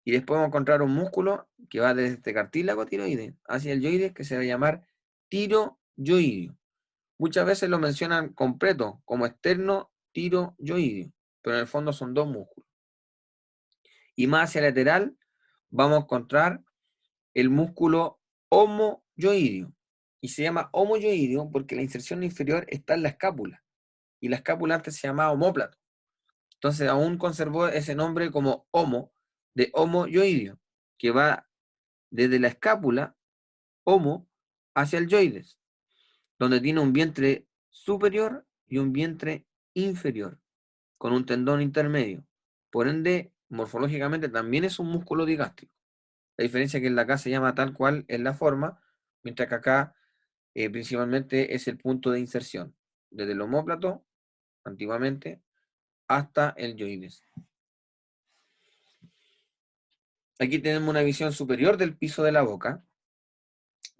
Y después vamos a encontrar un músculo que va desde este cartílago tiroides hacia el yoides, que se va a llamar tiroyoideo. Muchas veces lo mencionan completo, como externo tiroyoideo, pero en el fondo son 2 músculos. Y más hacia lateral vamos a encontrar el músculo homoyoideo. Y se llama homoyoideo porque la inserción inferior está en la escápula. Y la escápula antes se llamaba omóplato. Entonces aún conservó ese nombre como homo, de homoyoideo, que va desde la escápula, homo, hacia el yoides, donde tiene un vientre superior y un vientre inferior, con un tendón intermedio. Por ende, morfológicamente también es un músculo digástrico. La diferencia es que en la acá se llama tal cual en la forma, mientras que acá principalmente es el punto de inserción, desde el omóplato, antiguamente, hasta el yoides. Aquí tenemos una visión superior del piso de la boca,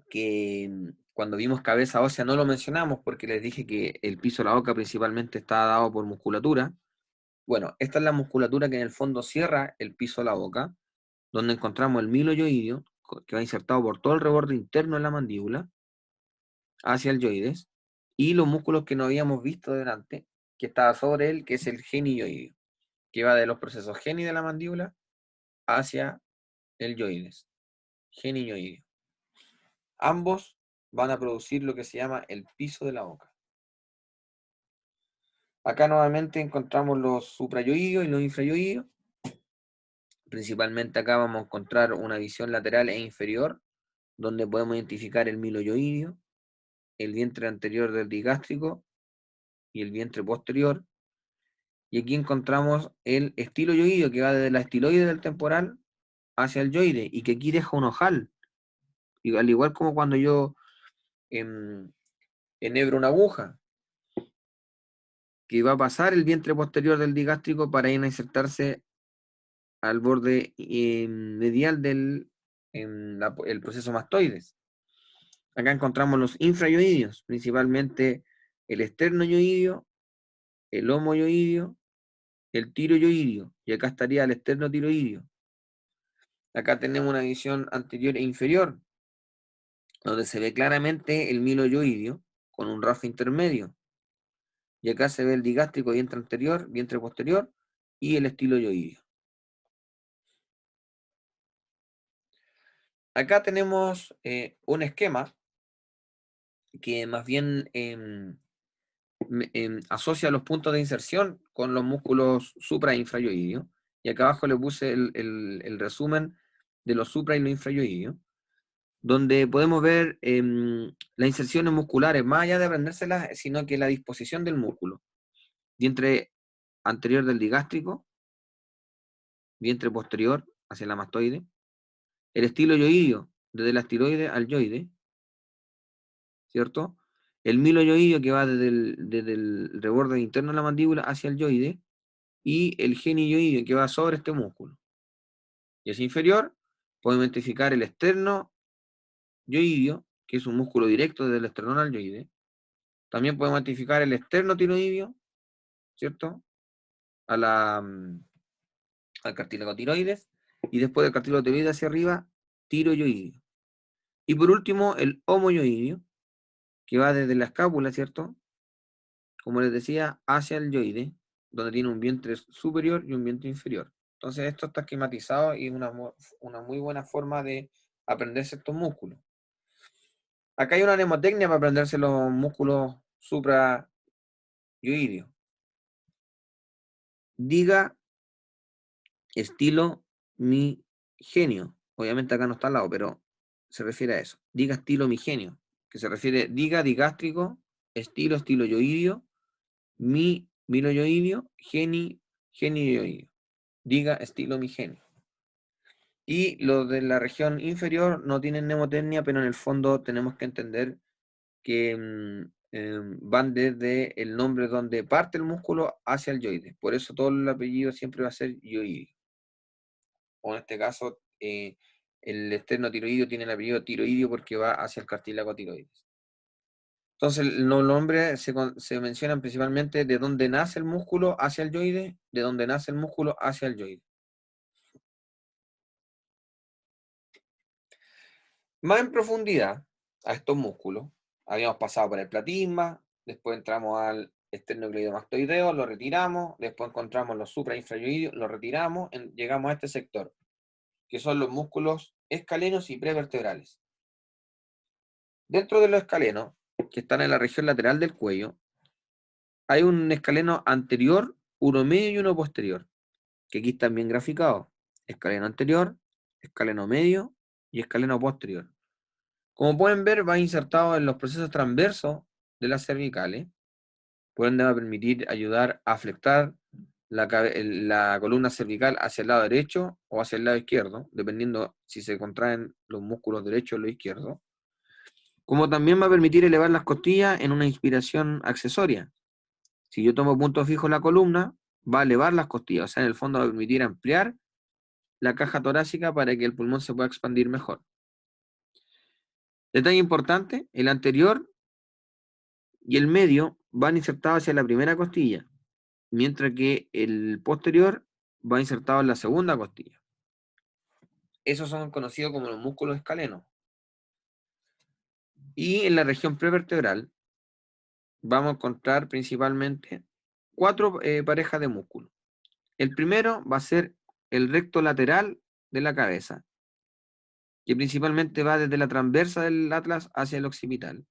que cuando vimos cabeza ósea no lo mencionamos porque les dije que el piso de la boca principalmente está dado por musculatura. Bueno, esta es la musculatura que en el fondo cierra el piso de la boca, donde encontramos el miloyoideo, que va insertado por todo el reborde interno de la mandíbula, hacia el yoides, y los músculos que no habíamos visto delante, que estaba sobre él, que es el genioideo, que va de los procesos geni de la mandíbula hacia el yoides, genioideo. Ambos van a producir lo que se llama el piso de la boca. Acá nuevamente encontramos los suprayoideos y los infrayoideos. Principalmente acá vamos a encontrar una visión lateral e inferior, donde podemos identificar el miloyoideo, el vientre anterior del digástrico y el vientre posterior. Y aquí encontramos el estiloyoideo, que va desde la estiloide del temporal hacia el yoide, y que aquí deja un ojal. Y al igual como cuando yo enhebro una aguja, que va a pasar el vientre posterior del digástrico para ir a insertarse al borde medial del el proceso mastoides. Acá encontramos los infrayoideos, principalmente el esternoyoideo, el homoyoideo, el tiroyoideo, y acá estaría el esternotiroideo. Acá tenemos una visión anterior e inferior, donde se ve claramente el miloyoideo con un rasgo intermedio. Y acá se ve el digástrico, vientre anterior, vientre posterior y el estiloyoideo. Acá tenemos un esquema que más bien asocia los puntos de inserción con los músculos supra e infrayoidios. Y acá abajo le puse el resumen de los supra y los infrayoidios, donde podemos ver las inserciones musculares, más allá de aprendérselas, sino que la disposición del músculo. Vientre anterior del digástrico, vientre posterior hacia la mastoide, el estilo yoidio, desde la estiloide al yoide, ¿cierto? El miloyoidio que va desde el reborde interno de la mandíbula hacia el yoide, y el genioide que va sobre este músculo. Y hacia inferior, podemos identificar el esterno yoidio, que es un músculo directo desde el esternón al yoide. También podemos identificar el esterno tiroidio, ¿cierto? Al cartílago tiroides, y después del cartílago tiroides hacia arriba, tiroyoidio. Y por último, el homoyoidio, que va desde la escápula, ¿cierto? Como les decía, hacia el yoide, donde tiene un vientre superior y un vientre inferior. Entonces esto está esquematizado y es una muy buena forma de aprenderse estos músculos. Acá hay una mnemotecnia para aprenderse los músculos suprayoidios. Diga estilo mi genio. Obviamente acá no está al lado, pero se refiere a eso. Diga estilo mi genio, que se refiere diga digástrico, estilo yoidio, miloyoidio, genioyoidio. Diga estilo mi genio. Y los de la región inferior no tienen mnemotecnia, pero en el fondo tenemos que entender que van desde el nombre donde parte el músculo hacia el yoide. Por eso todo el apellido siempre va a ser yoide. O en este caso, el esternotiroidio tiene el apellido tiroidio porque va hacia el cartílago tiroides. Entonces, los nombres se mencionan principalmente de dónde nace el músculo hacia el yoide, de dónde nace el músculo hacia el yoide. Más en profundidad a estos músculos, habíamos pasado por el platisma, después entramos al esternocleidomastoideo, lo retiramos, después encontramos los suprainfrayoideos, lo retiramos, llegamos a este sector, que son los músculos escalenos y prevertebrales. Dentro de los escalenos, que están en la región lateral del cuello, hay un escaleno anterior, uno medio y uno posterior, que aquí están bien graficados. Escaleno anterior, escaleno medio y escaleno posterior. Como pueden ver, va insertado en los procesos transversos de las cervicales, por ende va a permitir ayudar a flectar la columna cervical hacia el lado derecho o hacia el lado izquierdo, dependiendo si se contraen los músculos derecho o los izquierdos. Como también va a permitir elevar las costillas en una inspiración accesoria. Si yo tomo punto fijo la columna, va a elevar las costillas, o sea, en el fondo va a permitir ampliar la caja torácica para que el pulmón se pueda expandir mejor. Detalle importante, el anterior y el medio van insertados hacia la primera costilla, mientras que el posterior va insertado en la segunda costilla. Esos son conocidos como los músculos escalenos. Y en la región prevertebral vamos a encontrar principalmente 4 parejas de músculos. El primero va a ser el recto lateral de la cabeza, que principalmente va desde la transversa del atlas hacia el occipital.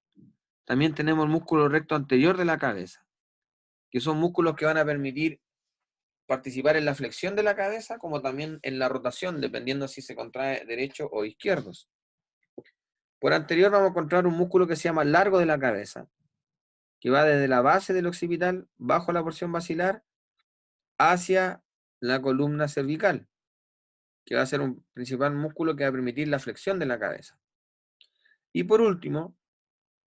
También tenemos el músculo recto anterior de la cabeza, que son músculos que van a permitir participar en la flexión de la cabeza, como también en la rotación, dependiendo si se contrae derecho o izquierdos. Por anterior vamos a encontrar un músculo que se llama largo de la cabeza, que va desde la base del occipital, bajo la porción basilar, hacia la columna cervical, que va a ser un principal músculo que va a permitir la flexión de la cabeza. Y por último,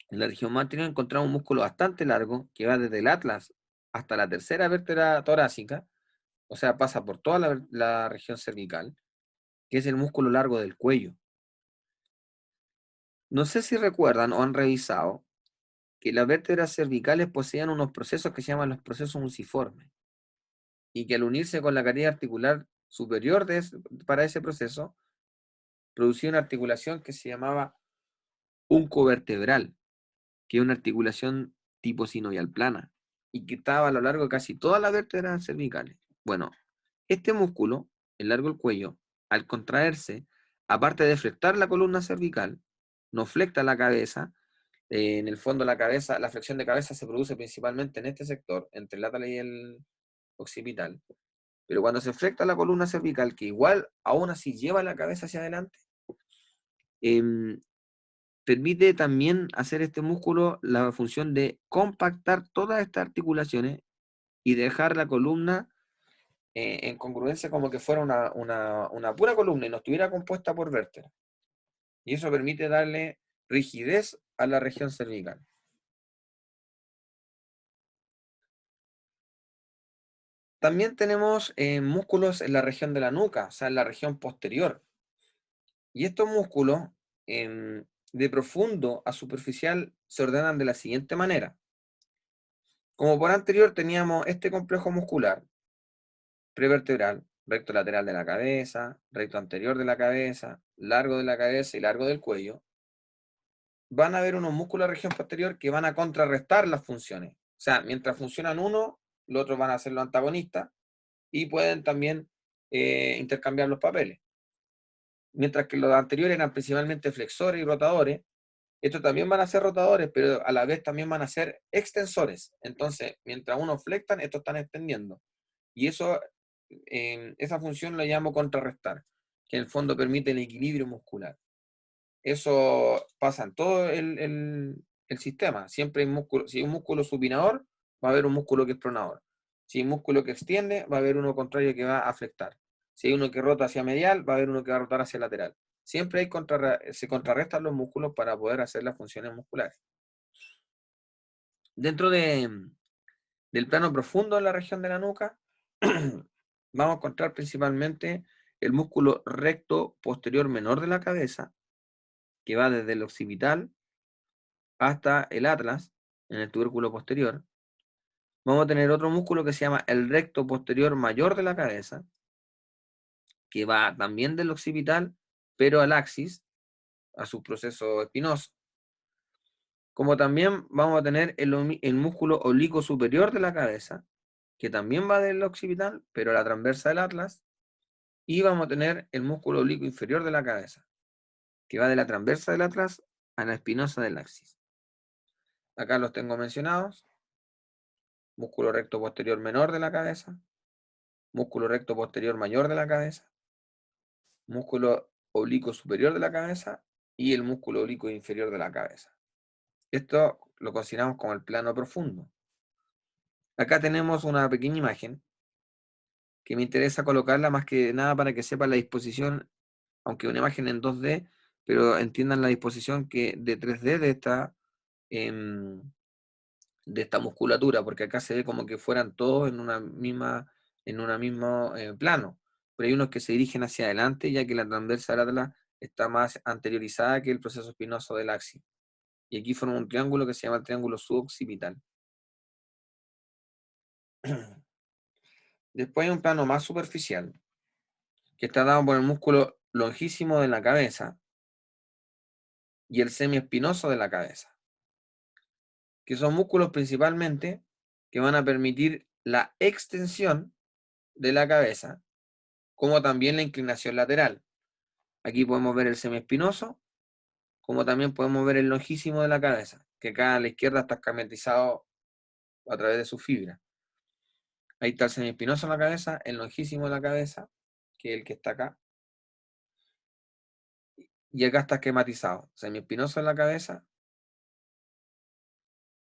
en la región anterior encontramos un músculo bastante largo que va desde el atlas hasta la tercera vértebra torácica, o sea, pasa por toda la región cervical, que es el músculo largo del cuello. No sé si recuerdan o han revisado que las vértebras cervicales poseían unos procesos que se llaman los procesos muciformes, y que al unirse con la cavidad articular superior para ese proceso, producía una articulación que se llamaba uncovertebral, que es una articulación tipo sinovial plana, y que estaba a lo largo de casi todas las vértebras cervicales. Bueno, este músculo, el largo del cuello, al contraerse, aparte de flectar la columna cervical, no flecta la cabeza, En el fondo la cabeza, la flexión de cabeza se produce principalmente en este sector, entre el lateral y el occipital. Pero cuando se flecta la columna cervical, que igual aún así lleva la cabeza hacia adelante, permite también hacer este músculo la función de compactar todas estas articulaciones y dejar la columna en congruencia como que fuera una pura columna y no estuviera compuesta por vértebras. Y eso permite darle rigidez a la región cervical. También tenemos músculos en la región de la nuca, o sea, en la región posterior. Y estos músculos, de profundo a superficial, se ordenan de la siguiente manera. Como por anterior teníamos este complejo muscular prevertebral, recto lateral de la cabeza, recto anterior de la cabeza, largo de la cabeza y largo del cuello. Van a haber unos músculos de la región posterior que van a contrarrestar las funciones. O sea, mientras funcionan uno, los otros van a ser los antagonistas y pueden también intercambiar los papeles. Mientras que los anteriores eran principalmente flexores y rotadores, estos también van a ser rotadores, pero a la vez también van a ser extensores. Entonces, mientras unos flectan, estos están extendiendo. Y eso, esa función la llamo contrarrestar, que en el fondo permite el equilibrio muscular. Eso pasa en todo el sistema. Siempre hay músculo, si hay un músculo supinador, va a haber un músculo que es pronador. Si hay un músculo que extiende, va a haber uno contrario que va a flectar. Si hay uno que rota hacia medial, va a haber uno que va a rotar hacia lateral. Siempre se contrarrestan los músculos para poder hacer las funciones musculares. Dentro del plano profundo de la región de la nuca, vamos a encontrar principalmente el músculo recto posterior menor de la cabeza, que va desde el occipital hasta el atlas, en el tubérculo posterior. Vamos a tener otro músculo que se llama el recto posterior mayor de la cabeza, que va también del occipital, pero al axis, a su proceso espinoso. Como también vamos a tener el músculo oblicuo superior de la cabeza, que también va del occipital, pero a la transversa del atlas. Y vamos a tener el músculo oblicuo inferior de la cabeza, que va de la transversa del atlas a la espinosa del axis. Acá los tengo mencionados. Músculo recto posterior menor de la cabeza, músculo recto posterior mayor de la cabeza, músculo oblicuo superior de la cabeza y el músculo oblicuo inferior de la cabeza. Esto lo consideramos como el plano profundo. Acá tenemos una pequeña imagen que me interesa colocarla más que nada para que sepan la disposición, aunque una imagen en 2D, pero entiendan la disposición de 3D em, de esta musculatura, porque acá se ve como que fueran todos en un mismo plano. Pero hay unos que se dirigen hacia adelante, ya que la transversa lateral está más anteriorizada que el proceso espinoso del axis. Y aquí forma un triángulo que se llama el triángulo suboccipital. Después hay un plano más superficial, que está dado por el músculo longísimo de la cabeza y el semiespinoso de la cabeza, que son músculos principalmente que van a permitir la extensión de la cabeza, como también la inclinación lateral. Aquí podemos ver el semiespinoso, como también podemos ver el longísimo de la cabeza, que acá a la izquierda está esquematizado a través de su fibra. Ahí está el semiespinoso en la cabeza, el longísimo de la cabeza, que es el que está acá, y acá está esquematizado, semiespinoso en la cabeza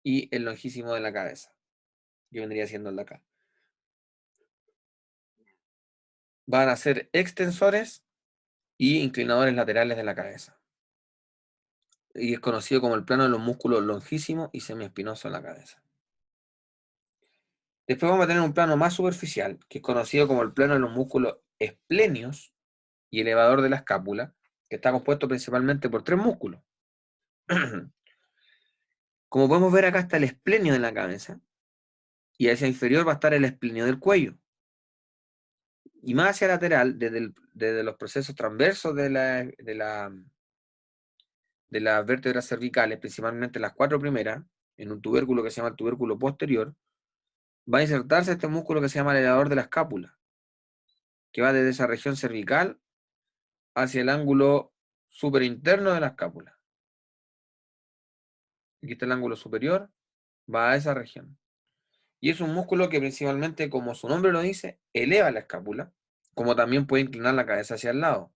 y el longísimo de la cabeza, que vendría siendo el de acá. Van a ser extensores y inclinadores laterales de la cabeza. Y es conocido como el plano de los músculos longísimo y semiespinoso en la cabeza. Después vamos a tener un plano más superficial, que es conocido como el plano de los músculos esplenios y elevador de la escápula, que está compuesto principalmente por 3 músculos. Como podemos ver, acá está el esplenio de la cabeza, y hacia inferior va a estar el esplenio del cuello. Y más hacia lateral, desde los procesos transversos de las vértebras cervicales, principalmente las 4 primeras, en un tubérculo que se llama el tubérculo posterior, va a insertarse este músculo que se llama el elevador de la escápula, que va desde esa región cervical hacia el ángulo superinterno de la escápula. aquí está el ángulo superior, va a esa región. Y es un músculo que principalmente, como su nombre lo dice, eleva la escápula, como también puede inclinar la cabeza hacia el lado.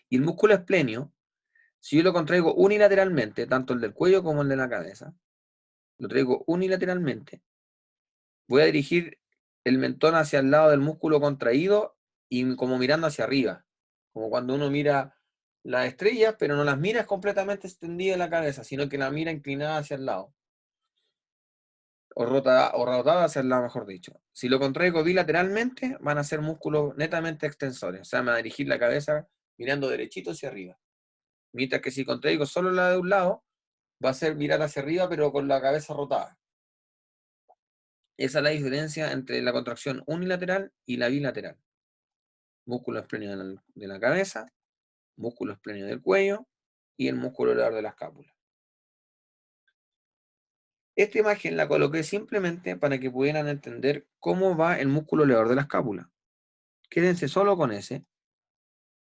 Y el músculo esplenio, si yo lo contraigo unilateralmente, tanto el del cuello como el de la cabeza, lo traigo unilateralmente, voy a dirigir el mentón hacia el lado del músculo contraído y como mirando hacia arriba, como cuando uno mira las estrellas, pero no las mira completamente extendidas en la cabeza, sino que la mira inclinada hacia el lado, o rotada hacia el lado, mejor dicho. Si lo contraigo bilateralmente, van a ser músculos netamente extensores, o sea, me va a dirigir la cabeza mirando derechito hacia arriba. Mientras que si contraigo solo la de un lado, va a ser mirar hacia arriba, pero con la cabeza rotada. Esa es la diferencia entre la contracción unilateral y la bilateral. Músculo esplenio de la cabeza, músculo esplenio del cuello y el músculo elevador de la escápula. Esta imagen la coloqué simplemente para que pudieran entender cómo va el músculo elevador de la escápula. Quédense solo con ese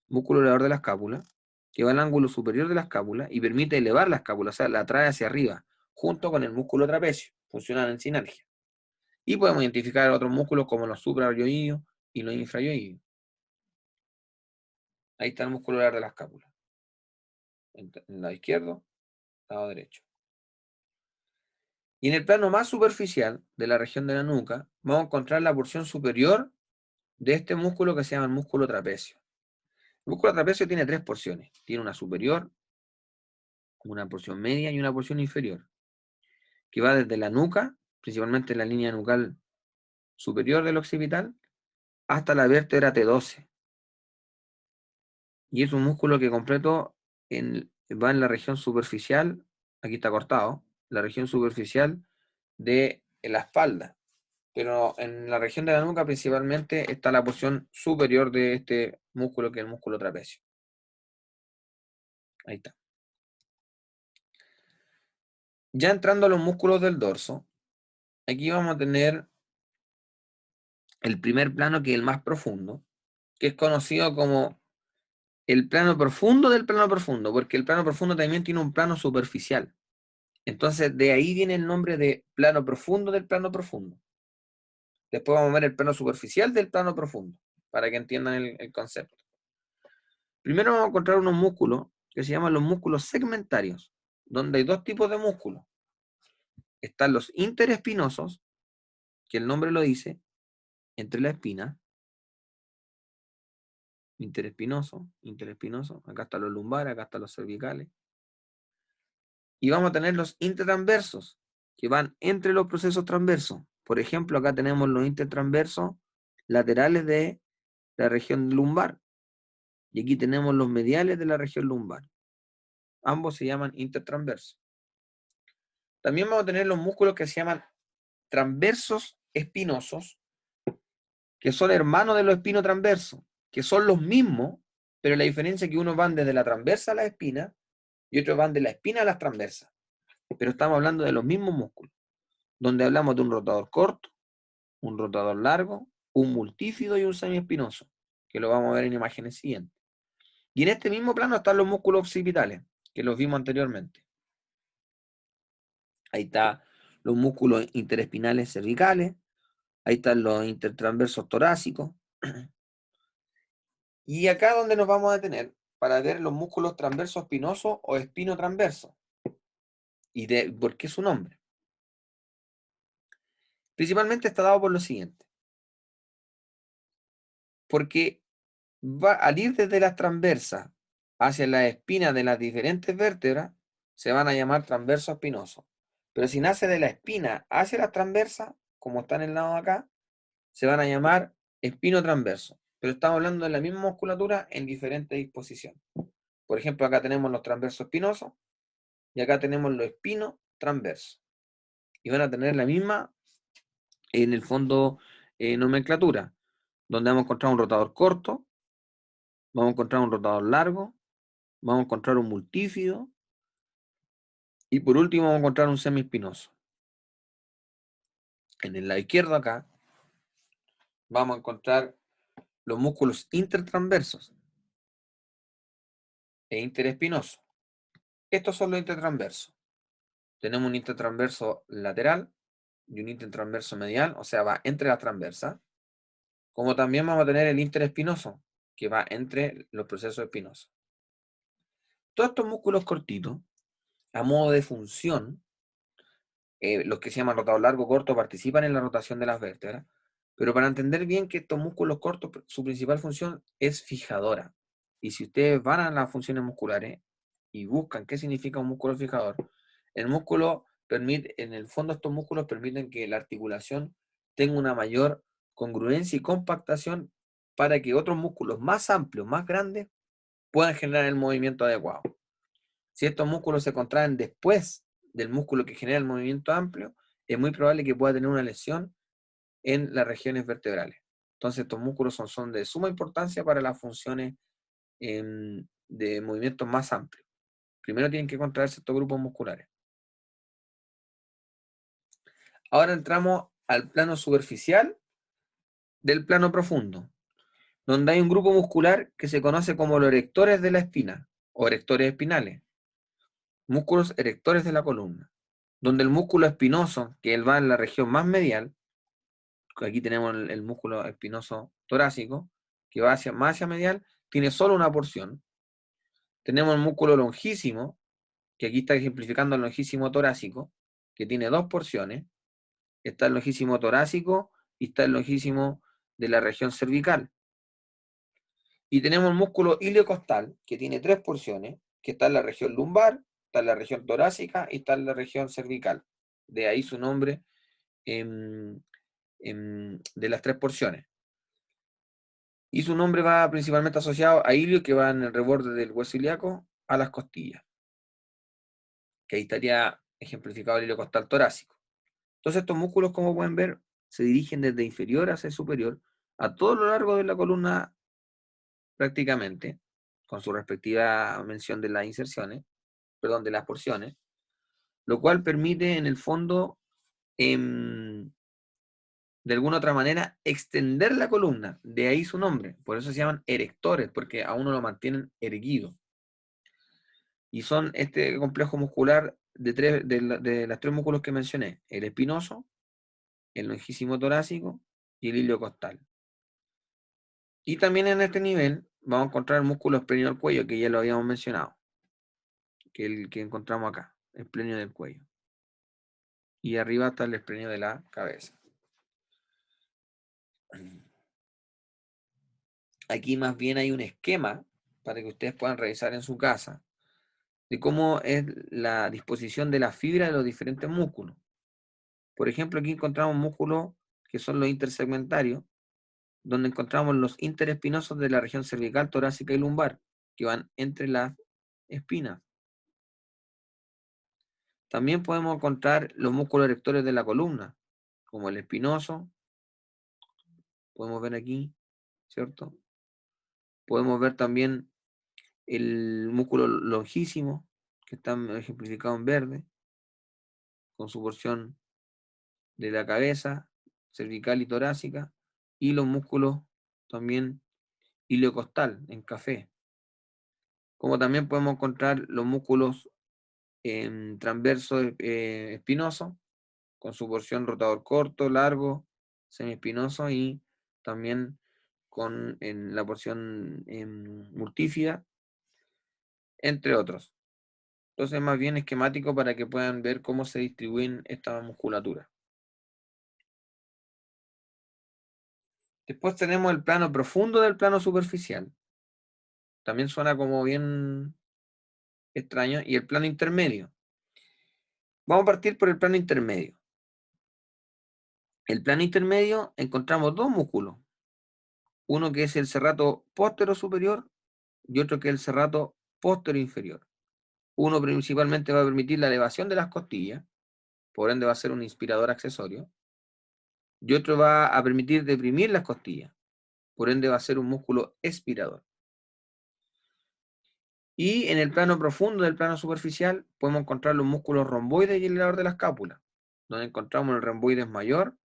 músculo elevador de la escápula, que va al ángulo superior de la escápula y permite elevar la escápula, o sea, la trae hacia arriba, junto con el músculo trapecio, funcionan en sinergia. Y podemos identificar otros músculos como los suprayoides y los infrayoides. Ahí está el músculo elevador de la escápula. En el lado izquierdo, lado derecho. Y en el plano más superficial de la región de la nuca, vamos a encontrar la porción superior de este músculo que se llama el músculo trapecio. El músculo trapecio tiene tres porciones. Tiene una superior, una porción media y una porción inferior, que va desde la nuca, principalmente en la línea nucal superior del occipital, hasta la vértebra T12. Y es un músculo que completo va en la región superficial, aquí está cortado, la región superficial de la espalda. Pero en la región de la nuca principalmente está la porción superior de este músculo, que es el músculo trapecio. Ahí está. Ya entrando a los músculos del dorso, aquí vamos a tener el primer plano, que es el más profundo, que es conocido como el plano profundo del plano profundo, porque el plano profundo también tiene un plano superficial. Entonces, de ahí viene el nombre de plano profundo del plano profundo. Después vamos a ver el plano superficial del plano profundo, para que entiendan el concepto. Primero vamos a encontrar unos músculos que se llaman los músculos segmentarios, donde hay dos tipos de músculos. Están los interespinosos, que el nombre lo dice, entre la espina, interespinoso, acá están los lumbares, acá están los cervicales. Y vamos a tener los intertransversos, que van entre los procesos transversos. Por ejemplo, acá tenemos los intertransversos laterales de la región lumbar, y aquí tenemos los mediales de la región lumbar. Ambos se llaman intertransversos. También vamos a tener los músculos que se llaman transversos espinosos, que son hermanos de los espinotransversos, que son los mismos, pero la diferencia es que unos van desde la transversa a la espina y otros van de la espina a las transversas. Pero estamos hablando de los mismos músculos, donde hablamos de un rotador corto, un rotador largo, un multífido y un semiespinoso, que lo vamos a ver en imágenes siguientes. Y en este mismo plano están los músculos occipitales, que los vimos anteriormente. Ahí están los músculos interespinales cervicales, ahí están los intertransversos torácicos. Y acá donde nos vamos a detener para ver los músculos transversos espinosos o espinotransversos. ¿Y de por qué su nombre? Principalmente está dado por lo siguiente. Porque al ir desde las transversas hacia las espinas de las diferentes vértebras, se van a llamar transversos espinosos. Pero si nace de la espina hacia las transversas, como está en el lado de acá, se van a llamar espinotransversos. Pero estamos hablando de la misma musculatura en diferentes disposiciones. Por ejemplo, acá tenemos los transversos espinosos y acá tenemos los espinotransversos. Y van a tener la misma, en el fondo, nomenclatura, donde vamos a encontrar un rotador corto, vamos a encontrar un rotador largo, vamos a encontrar un multífido y por último vamos a encontrar un semiespinoso. En el lado izquierdo acá vamos a encontrar los músculos intertransversos e interespinosos. Estos son los intertransversos. tenemos un intertransverso lateral y un intertransverso medial, o sea, va entre las transversas, como también vamos a tener el interespinoso, que va entre los procesos espinosos. Todos estos músculos cortitos, a modo de función, los que se llaman rotador largo corto, participan en la rotación de las vértebras, pero para entender bien que estos músculos cortos, su principal función es fijadora. Y si ustedes van a las funciones musculares y buscan qué significa un músculo fijador, el músculo permite, en el fondo estos músculos permiten que la articulación tenga una mayor congruencia y compactación para que otros músculos más amplios, más grandes, puedan generar el movimiento adecuado. Si estos músculos se contraen después del músculo que genera el movimiento amplio, es muy probable que pueda tener una lesión en las regiones vertebrales. Entonces, estos músculos son de suma importancia para las funciones de movimientos más amplios. Primero tienen que contraerse estos grupos musculares. Ahora entramos al plano superficial del plano profundo, donde hay un grupo muscular que se conoce como los erectores de la espina o erectores espinales, músculos erectores de la columna, donde el músculo espinoso, que él va en la región más medial, aquí tenemos el músculo espinoso torácico, que va más hacia medial, tiene solo una porción. Tenemos el músculo longísimo, que aquí está ejemplificando el longísimo torácico, que tiene dos porciones. Está el longísimo torácico y está el longísimo de la región cervical. Y tenemos el músculo iliocostal, que tiene tres porciones, que está en la región lumbar, está en la región torácica y está en la región cervical. De ahí su nombre de las tres porciones. Y su nombre va principalmente asociado a ilio, que va en el reborde del hueso ilíaco, a las costillas. Que ahí estaría ejemplificado el ilio costal torácico. Entonces estos músculos, como pueden ver, se dirigen desde inferior hacia superior, a todo lo largo de la columna prácticamente, con su respectiva mención de las inserciones, perdón, de las porciones, lo cual permite en el fondo, de alguna otra manera, extender la columna, de ahí su nombre, por eso se llaman erectores, porque a uno lo mantienen erguido. Y son este complejo muscular de las tres músculos que mencioné, el espinoso, el longísimo torácico y el iliocostal. Y también en este nivel vamos a encontrar el músculo esplenio del cuello, que ya lo habíamos mencionado, que es el que encontramos acá, el esplenio del cuello. Y arriba está el esplenio de la cabeza. Aquí más bien hay un esquema para que ustedes puedan revisar en su casa de cómo es la disposición de la fibra de los diferentes músculos. Por ejemplo, aquí encontramos músculos que son los intersegmentarios, donde encontramos los interespinosos de la región cervical, torácica y lumbar, que van entre las espinas. También podemos encontrar los músculos erectores de la columna, como el espinoso, podemos ver aquí, ¿cierto? Podemos ver también el músculo longísimo, que está ejemplificado en verde, con su porción de la cabeza, cervical y torácica, y los músculos también iliocostal, en café. Como también podemos encontrar los músculos transverso espinoso, con su porción rotador corto, largo, semiespinoso y también con en la porción multífida, entre otros. Entonces, más bien esquemático para que puedan ver cómo se distribuyen esta musculatura. Después tenemos el plano profundo del plano superficial. También suena como bien extraño. Y el plano intermedio. Vamos a partir por el plano intermedio. El plano intermedio encontramos dos músculos. Uno que es el serrato póstero superior y otro que es el serrato póstero inferior. Uno principalmente va a permitir la elevación de las costillas, por ende va a ser un inspirador accesorio. Y otro va a permitir deprimir las costillas, por ende va a ser un músculo expirador. Y en el plano profundo del plano superficial podemos encontrar los músculos romboides y el elevador de la escápula, donde encontramos el romboides mayor,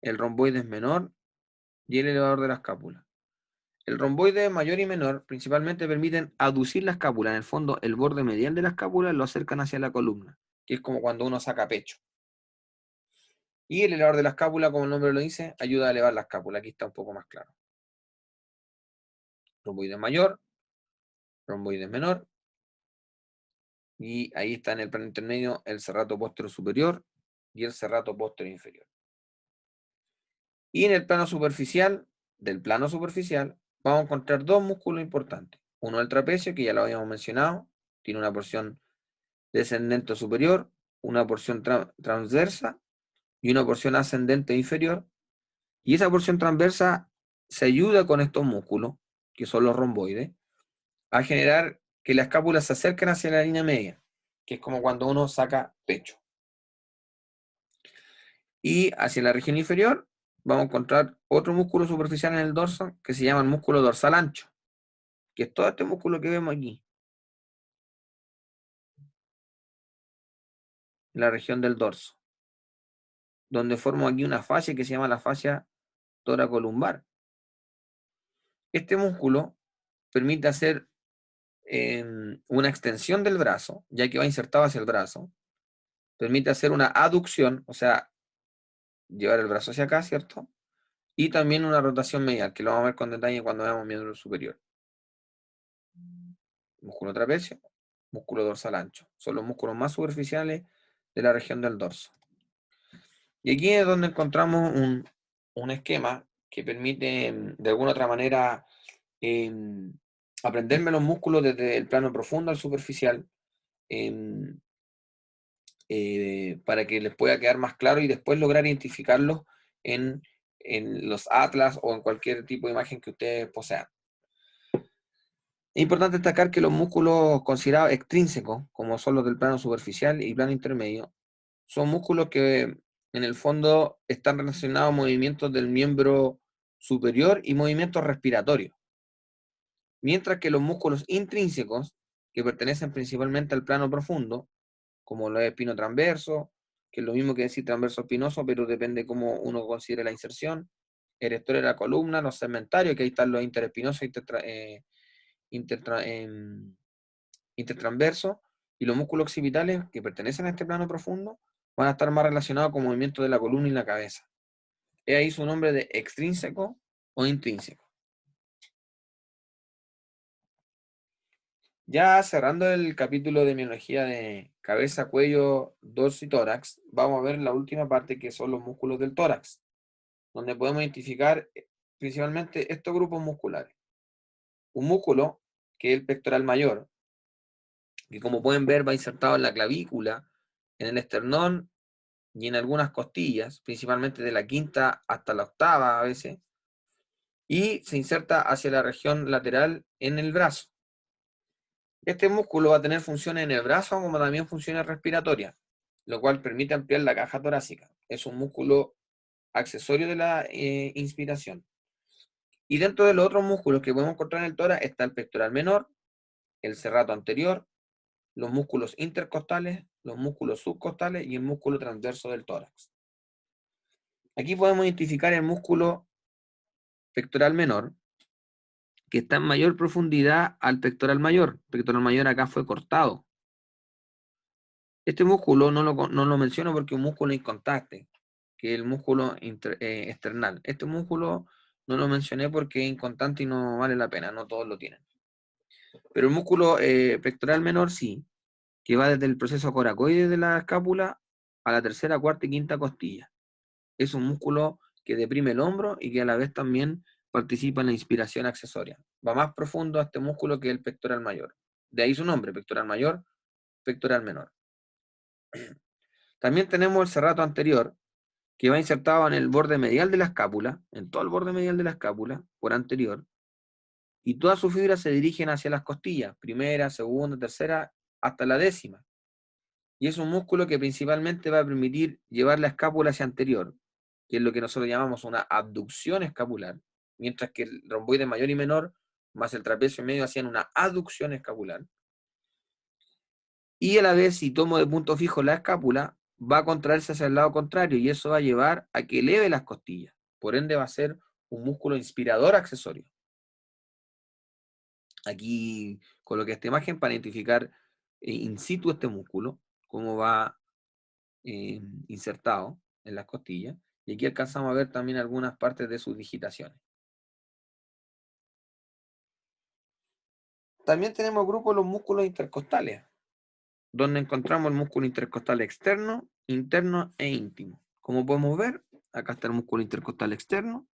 el romboides menor y el elevador de la escápula. El romboide mayor y menor principalmente permiten aducir la escápula. En el fondo, el borde medial de la escápula lo acercan hacia la columna, que es como cuando uno saca pecho. Y el elevador de la escápula, como el nombre lo dice, ayuda a elevar la escápula. Aquí está un poco más claro. Romboide mayor, romboide menor, y ahí está en el plano intermedio el serrato posterior superior y el serrato posterior inferior. Y en el plano superficial, del plano superficial, vamos a encontrar dos músculos importantes. Uno el trapecio, que ya lo habíamos mencionado, tiene una porción descendente superior, una porción transversa y una porción ascendente inferior. Y esa porción transversa se ayuda con estos músculos, que son los romboides, a generar que las escápulas se acerquen hacia la línea media, que es como cuando uno saca pecho. Y hacia la región inferior vamos a encontrar otro músculo superficial en el dorso que se llama el músculo dorsal ancho, que es todo este músculo que vemos aquí, en la región del dorso, donde formo aquí una fascia que se llama la fascia toracolumbar. Este músculo permite hacer una extensión del brazo, ya que va insertado hacia el brazo, permite hacer una aducción, o sea, llevar el brazo hacia acá, ¿cierto? Y también una rotación medial, que lo vamos a ver con detalle cuando veamos miembro superior. Músculo trapecio, músculo dorsal ancho. Son los músculos más superficiales de la región del dorso. Y aquí es donde encontramos un esquema que permite, de alguna otra manera, aprenderme los músculos desde el plano profundo al superficial, para que les pueda quedar más claro y después lograr identificarlos en, en los atlas o en cualquier tipo de imagen que ustedes posean. Es importante destacar que los músculos considerados extrínsecos, como son los del plano superficial y plano intermedio, son músculos que en el fondo están relacionados a movimientos del miembro superior y movimientos respiratorios. Mientras que los músculos intrínsecos, que pertenecen principalmente al plano profundo, como lo es espino transverso, que es lo mismo que decir transverso espinoso, pero depende cómo uno considere la inserción, erector de la columna, los segmentarios, que ahí están los interespinosos intertransversos, y los músculos occipitales, que pertenecen a este plano profundo, van a estar más relacionados con movimientos de la columna y la cabeza. Es ahí su nombre de extrínseco o intrínseco. Ya cerrando el capítulo de miología de cabeza, cuello, dorso y tórax, vamos a ver la última parte que son los músculos del tórax, donde podemos identificar principalmente estos grupos musculares. Un músculo, que es el pectoral mayor, que como pueden ver va insertado en la clavícula, en el esternón y en algunas costillas, principalmente de la quinta hasta la octava a veces, y se inserta hacia la región lateral en el brazo. Este músculo va a tener funciones en el brazo como también funciones respiratorias, lo cual permite ampliar la caja torácica. Es un músculo accesorio de la inspiración. Y dentro de los otros músculos que podemos encontrar en el tórax está el pectoral menor, el serrato anterior, los músculos intercostales, los músculos subcostales y el músculo transverso del tórax. Aquí podemos identificar el músculo pectoral menor, que está en mayor profundidad al pectoral mayor. El pectoral mayor acá fue cortado. Este músculo no lo menciono porque es un músculo incontacte, que es el músculo external. Este músculo no lo mencioné porque es inconstante y no vale la pena, no todos lo tienen. Pero el músculo pectoral menor sí, que va desde el proceso coracoide de la escápula a la tercera, cuarta y quinta costilla. Es un músculo que deprime el hombro y que a la vez también participa en la inspiración accesoria. Va más profundo a este músculo que el pectoral mayor. De ahí su nombre, pectoral mayor, pectoral menor. También tenemos el serrato anterior, que va insertado en el borde medial de la escápula, en todo el borde medial de la escápula, por anterior, y todas sus fibras se dirigen hacia las costillas, primera, segunda, tercera, hasta la décima. Y es un músculo que principalmente va a permitir llevar la escápula hacia anterior, que es lo que nosotros llamamos una abducción escapular, mientras que el romboide mayor y menor, más el trapecio medio, hacían una aducción escapular. Y a la vez, si tomo de punto fijo la escápula, va a contraerse hacia el lado contrario, y eso va a llevar a que eleve las costillas. Por ende, va a ser un músculo inspirador accesorio. Aquí coloqué esta imagen para identificar in situ este músculo, cómo va insertado en las costillas. Y aquí alcanzamos a ver también algunas partes de sus digitaciones. También tenemos el grupo de los músculos intercostales, donde encontramos el músculo intercostal externo, interno e íntimo. Como podemos ver, acá está el músculo intercostal externo,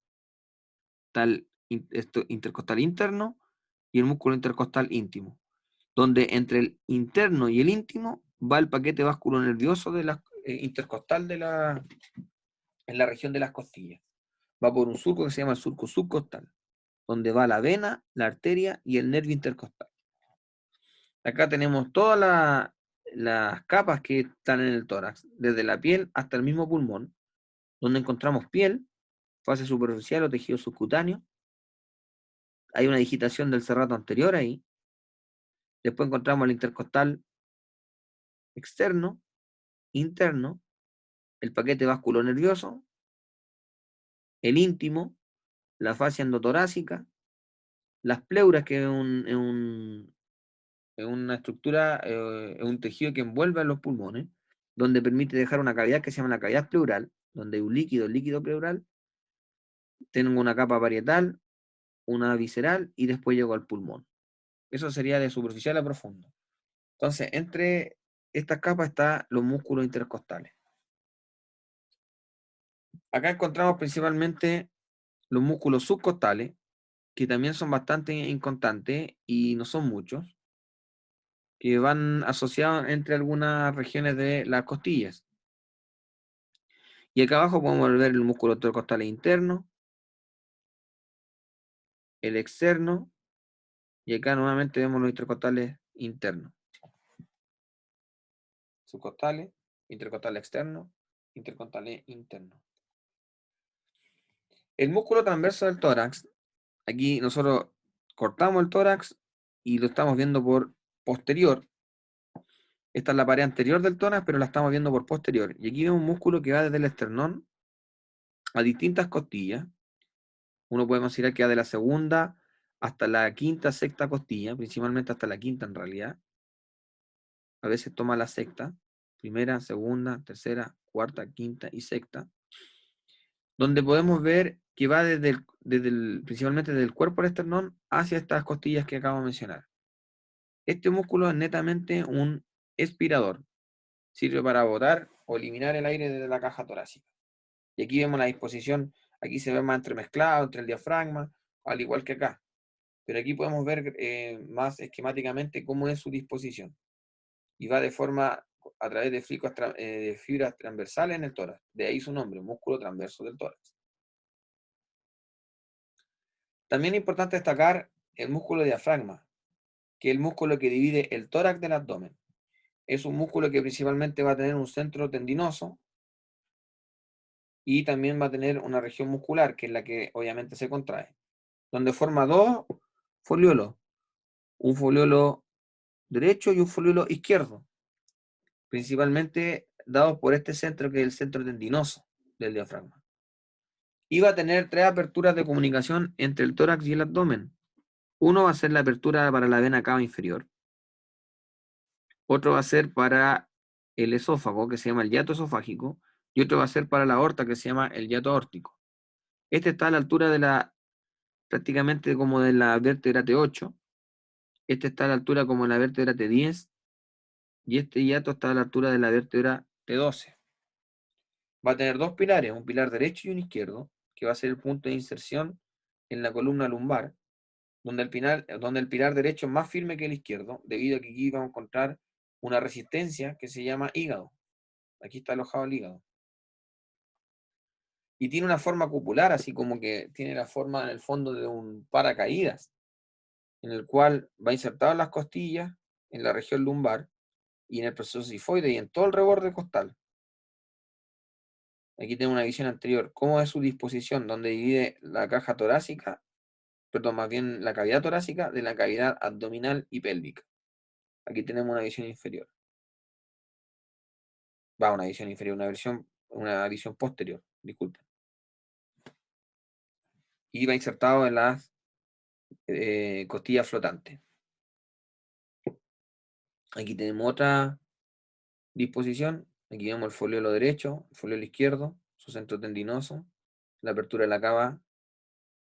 está el intercostal interno y el músculo intercostal íntimo, donde entre el interno y el íntimo va el paquete vasculonervioso de la, intercostal en la región de las costillas. Va por un surco que se llama el surco subcostal, donde va la vena, la arteria y el nervio intercostal. Acá tenemos todas las capas que están en el tórax, desde la piel hasta el mismo pulmón, donde encontramos piel, fase superficial o tejido subcutáneo. Hay una digitación del serrato anterior ahí. Después encontramos el intercostal externo, interno, el paquete vasculonervioso, el íntimo, la fascia endotorácica, las pleuras, que es una estructura, es un tejido que envuelve a los pulmones, donde permite dejar una cavidad que se llama la cavidad pleural, donde hay un líquido, el líquido pleural. Tengo una capa parietal, una visceral y después llego al pulmón. Eso sería de superficial a profundo. Entonces, entre estas capas están los músculos intercostales. Acá encontramos principalmente los músculos subcostales, que también son bastante inconstantes y no son muchos, que van asociados entre algunas regiones de las costillas. Y acá abajo podemos ver el músculo intercostal interno, el externo, y acá nuevamente vemos los intercostales internos. Subcostales, intercostal externo, intercostal interno. El músculo transverso del tórax, aquí nosotros cortamos el tórax y lo estamos viendo por posterior. Esta es la pared anterior del tórax, pero la estamos viendo por posterior. Y aquí vemos un músculo que va desde el esternón a distintas costillas. Uno puede considerar que va de la segunda hasta la quinta, sexta costilla, principalmente hasta la quinta en realidad. A veces toma la sexta, primera, segunda, tercera, cuarta, quinta y sexta, donde podemos ver que va principalmente desde el cuerpo del esternón hacia estas costillas que acabo de mencionar. Este músculo es netamente un expirador, sirve para botar o eliminar el aire desde la caja torácica. Y aquí vemos la disposición, aquí se ve más entremezclado entre el diafragma, al igual que acá. Pero aquí podemos ver más esquemáticamente cómo es su disposición. Y va de forma a través de fibras transversales en el tórax. De ahí su nombre, músculo transverso del tórax. También es importante destacar el músculo diafragma, que es el músculo que divide el tórax del abdomen. Es un músculo que principalmente va a tener un centro tendinoso y también va a tener una región muscular, que es la que obviamente se contrae, donde forma dos foliolos, un foliolo derecho y un foliolo izquierdo, principalmente dados por este centro, que es el centro tendinoso del diafragma. Y va a tener tres aperturas de comunicación entre el tórax y el abdomen. Uno va a ser la apertura para la vena cava inferior. Otro va a ser para el esófago, que se llama el hiato esofágico. Y otro va a ser para la aorta, que se llama el hiato aórtico. Este está a la altura de prácticamente como de la vértebra T8. Este está a la altura como de la vértebra T10. Y este hiato está a la altura de la vértebra T12. Va a tener dos pilares, un pilar derecho y un izquierdo, que va a ser el punto de inserción en la columna lumbar, donde el pilar derecho es más firme que el izquierdo, debido a que aquí vamos a encontrar una resistencia que se llama hígado. Aquí está alojado el hígado. Y tiene una forma cupular, así como que tiene la forma en el fondo de un paracaídas, en el cual va insertado en las costillas, en la región lumbar, y en el proceso sifoide y en todo el reborde costal. Aquí tengo una visión anterior, cómo es su disposición, donde divide la caja torácica, perdón, más bien la cavidad torácica de la cavidad abdominal y pélvica. Aquí tenemos una visión inferior. Una visión inferior, una visión posterior, disculpen. Y va insertado en las costilla flotante. Aquí tenemos otra disposición. Aquí vemos el foliolo derecho, el foliolo izquierdo, su centro tendinoso, la apertura de la cava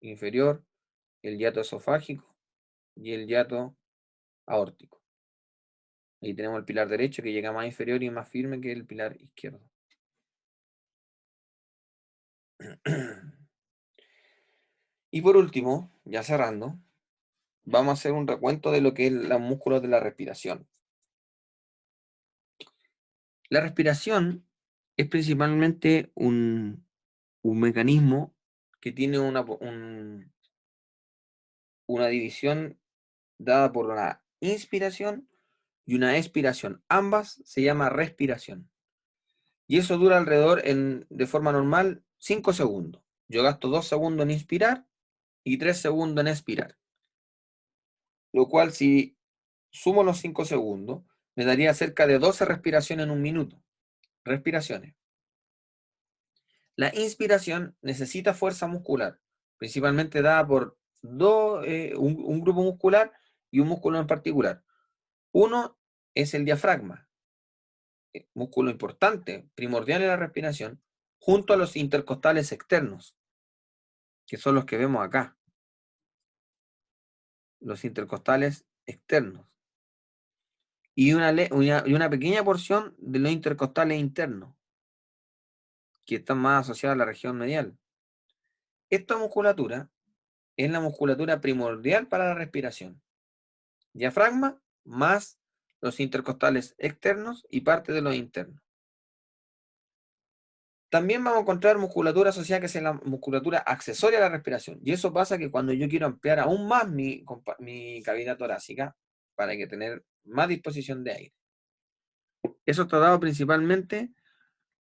inferior, el hiato esofágico y el hiato aórtico. Ahí tenemos el pilar derecho que llega más inferior y más firme que el pilar izquierdo. Y por último, ya cerrando, vamos a hacer un recuento de lo que es los músculos de la respiración. La respiración es principalmente un mecanismo que tiene una división dada por una inspiración y una expiración. Ambas se llama respiración. Y eso dura alrededor, de forma normal, 5 segundos. Yo gasto 2 segundos en inspirar y 3 segundos en expirar. Lo cual, si sumo los 5 segundos, me daría cerca de 12 respiraciones en un minuto. Respiraciones. La inspiración necesita fuerza muscular, principalmente dada por un grupo muscular y un músculo en particular. Uno es el diafragma, músculo importante, primordial en la respiración, junto a los intercostales externos, que son los que vemos acá, los intercostales externos, y una pequeña porción de los intercostales internos, que están más asociados a la región medial. Esta musculatura es la musculatura primordial para la respiración. Diafragma más los intercostales externos y parte de los internos. También vamos a encontrar musculatura asociada que es la musculatura accesoria a la respiración. Y eso pasa que cuando yo quiero ampliar aún más mi cavidad torácica para que tener más disposición de aire. Eso está dado principalmente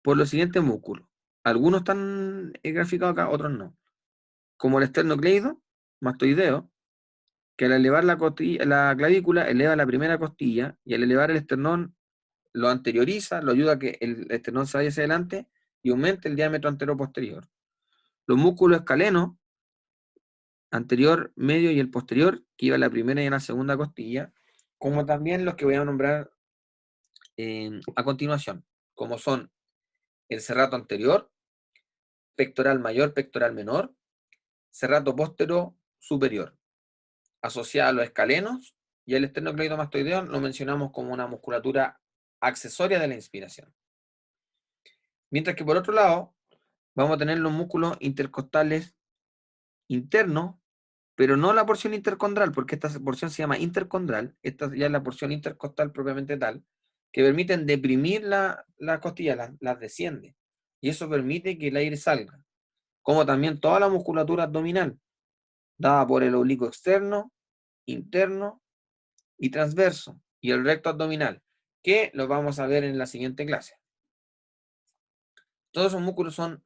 por los siguientes músculos. Algunos están graficados acá, otros no. Como el esternocleido, mastoideo, que al elevar la clavícula eleva la primera costilla y al elevar el esternón lo anterioriza, lo ayuda a que el esternón se vaya hacia adelante y aumente el diámetro antero-posterior. Los músculos escalenos, anterior, medio y el posterior, que iba a la primera y a la segunda costilla, como también los que voy a nombrar a continuación, como son el serrato anterior, pectoral mayor, pectoral menor, serrato póstero superior, asociado a los escalenos, y el esternocleidomastoideo lo mencionamos como una musculatura accesoria de la inspiración. Mientras que por otro lado, vamos a tener los músculos intercostales internos, pero no la porción intercondral, porque esta porción se llama intercondral, esta ya es la porción intercostal propiamente tal, que permiten deprimir la costilla, las desciende, y eso permite que el aire salga, como también toda la musculatura abdominal, dada por el oblicuo externo, interno y transverso, y el recto abdominal, que lo vamos a ver en la siguiente clase. Todos esos músculos son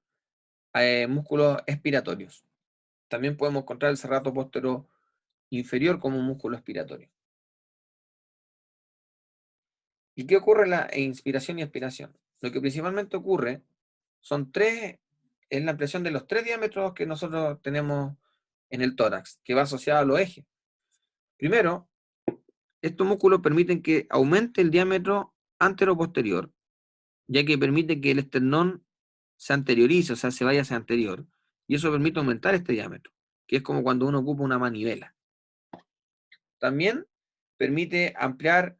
músculos expiratorios. También podemos encontrar el serrato póstero inferior como un músculo expiratorio. ¿Y qué ocurre en la inspiración y expiración? Lo que principalmente ocurre es la ampliación de los 3 diámetros que nosotros tenemos en el tórax, que va asociado a los ejes. Primero, estos músculos permiten que aumente el diámetro antero-posterior, ya que permite que el esternón se anteriorice, o sea, se vaya hacia anterior, y eso permite aumentar este diámetro, que es como cuando uno ocupa una manivela. También permite ampliar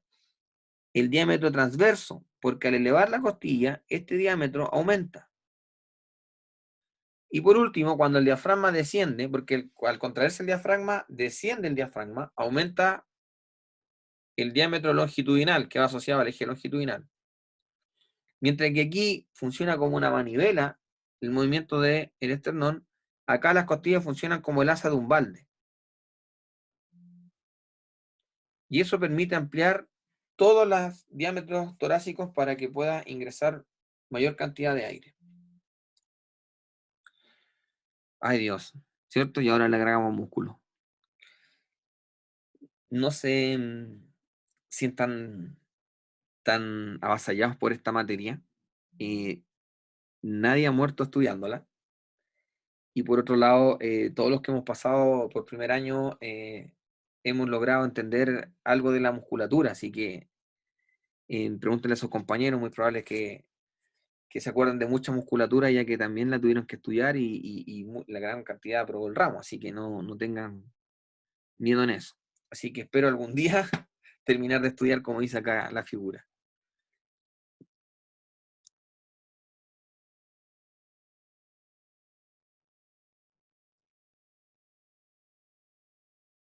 el diámetro transverso, porque al elevar la costilla, este diámetro aumenta. Y por último, cuando el diafragma desciende, porque al contraerse el diafragma, desciende el diafragma, aumenta el diámetro longitudinal, que va asociado al eje longitudinal. Mientras que aquí funciona como una manivela, el movimiento del esternón, acá las costillas funcionan como el asa de un balde. Y eso permite ampliar todos los diámetros torácicos para que pueda ingresar mayor cantidad de aire. Ay Dios, ¿cierto? Y ahora le agregamos músculo. No sé si están tan avasallados por esta materia. Nadie ha muerto estudiándola. Y por otro lado, todos los que hemos pasado por primer año hemos logrado entender algo de la musculatura, así que pregúntenle a sus compañeros, muy probable que se acuerden de mucha musculatura, ya que también la tuvieron que estudiar y la gran cantidad aprobó el ramo, así que no tengan miedo en eso. Así que espero algún día terminar de estudiar como dice acá la figura.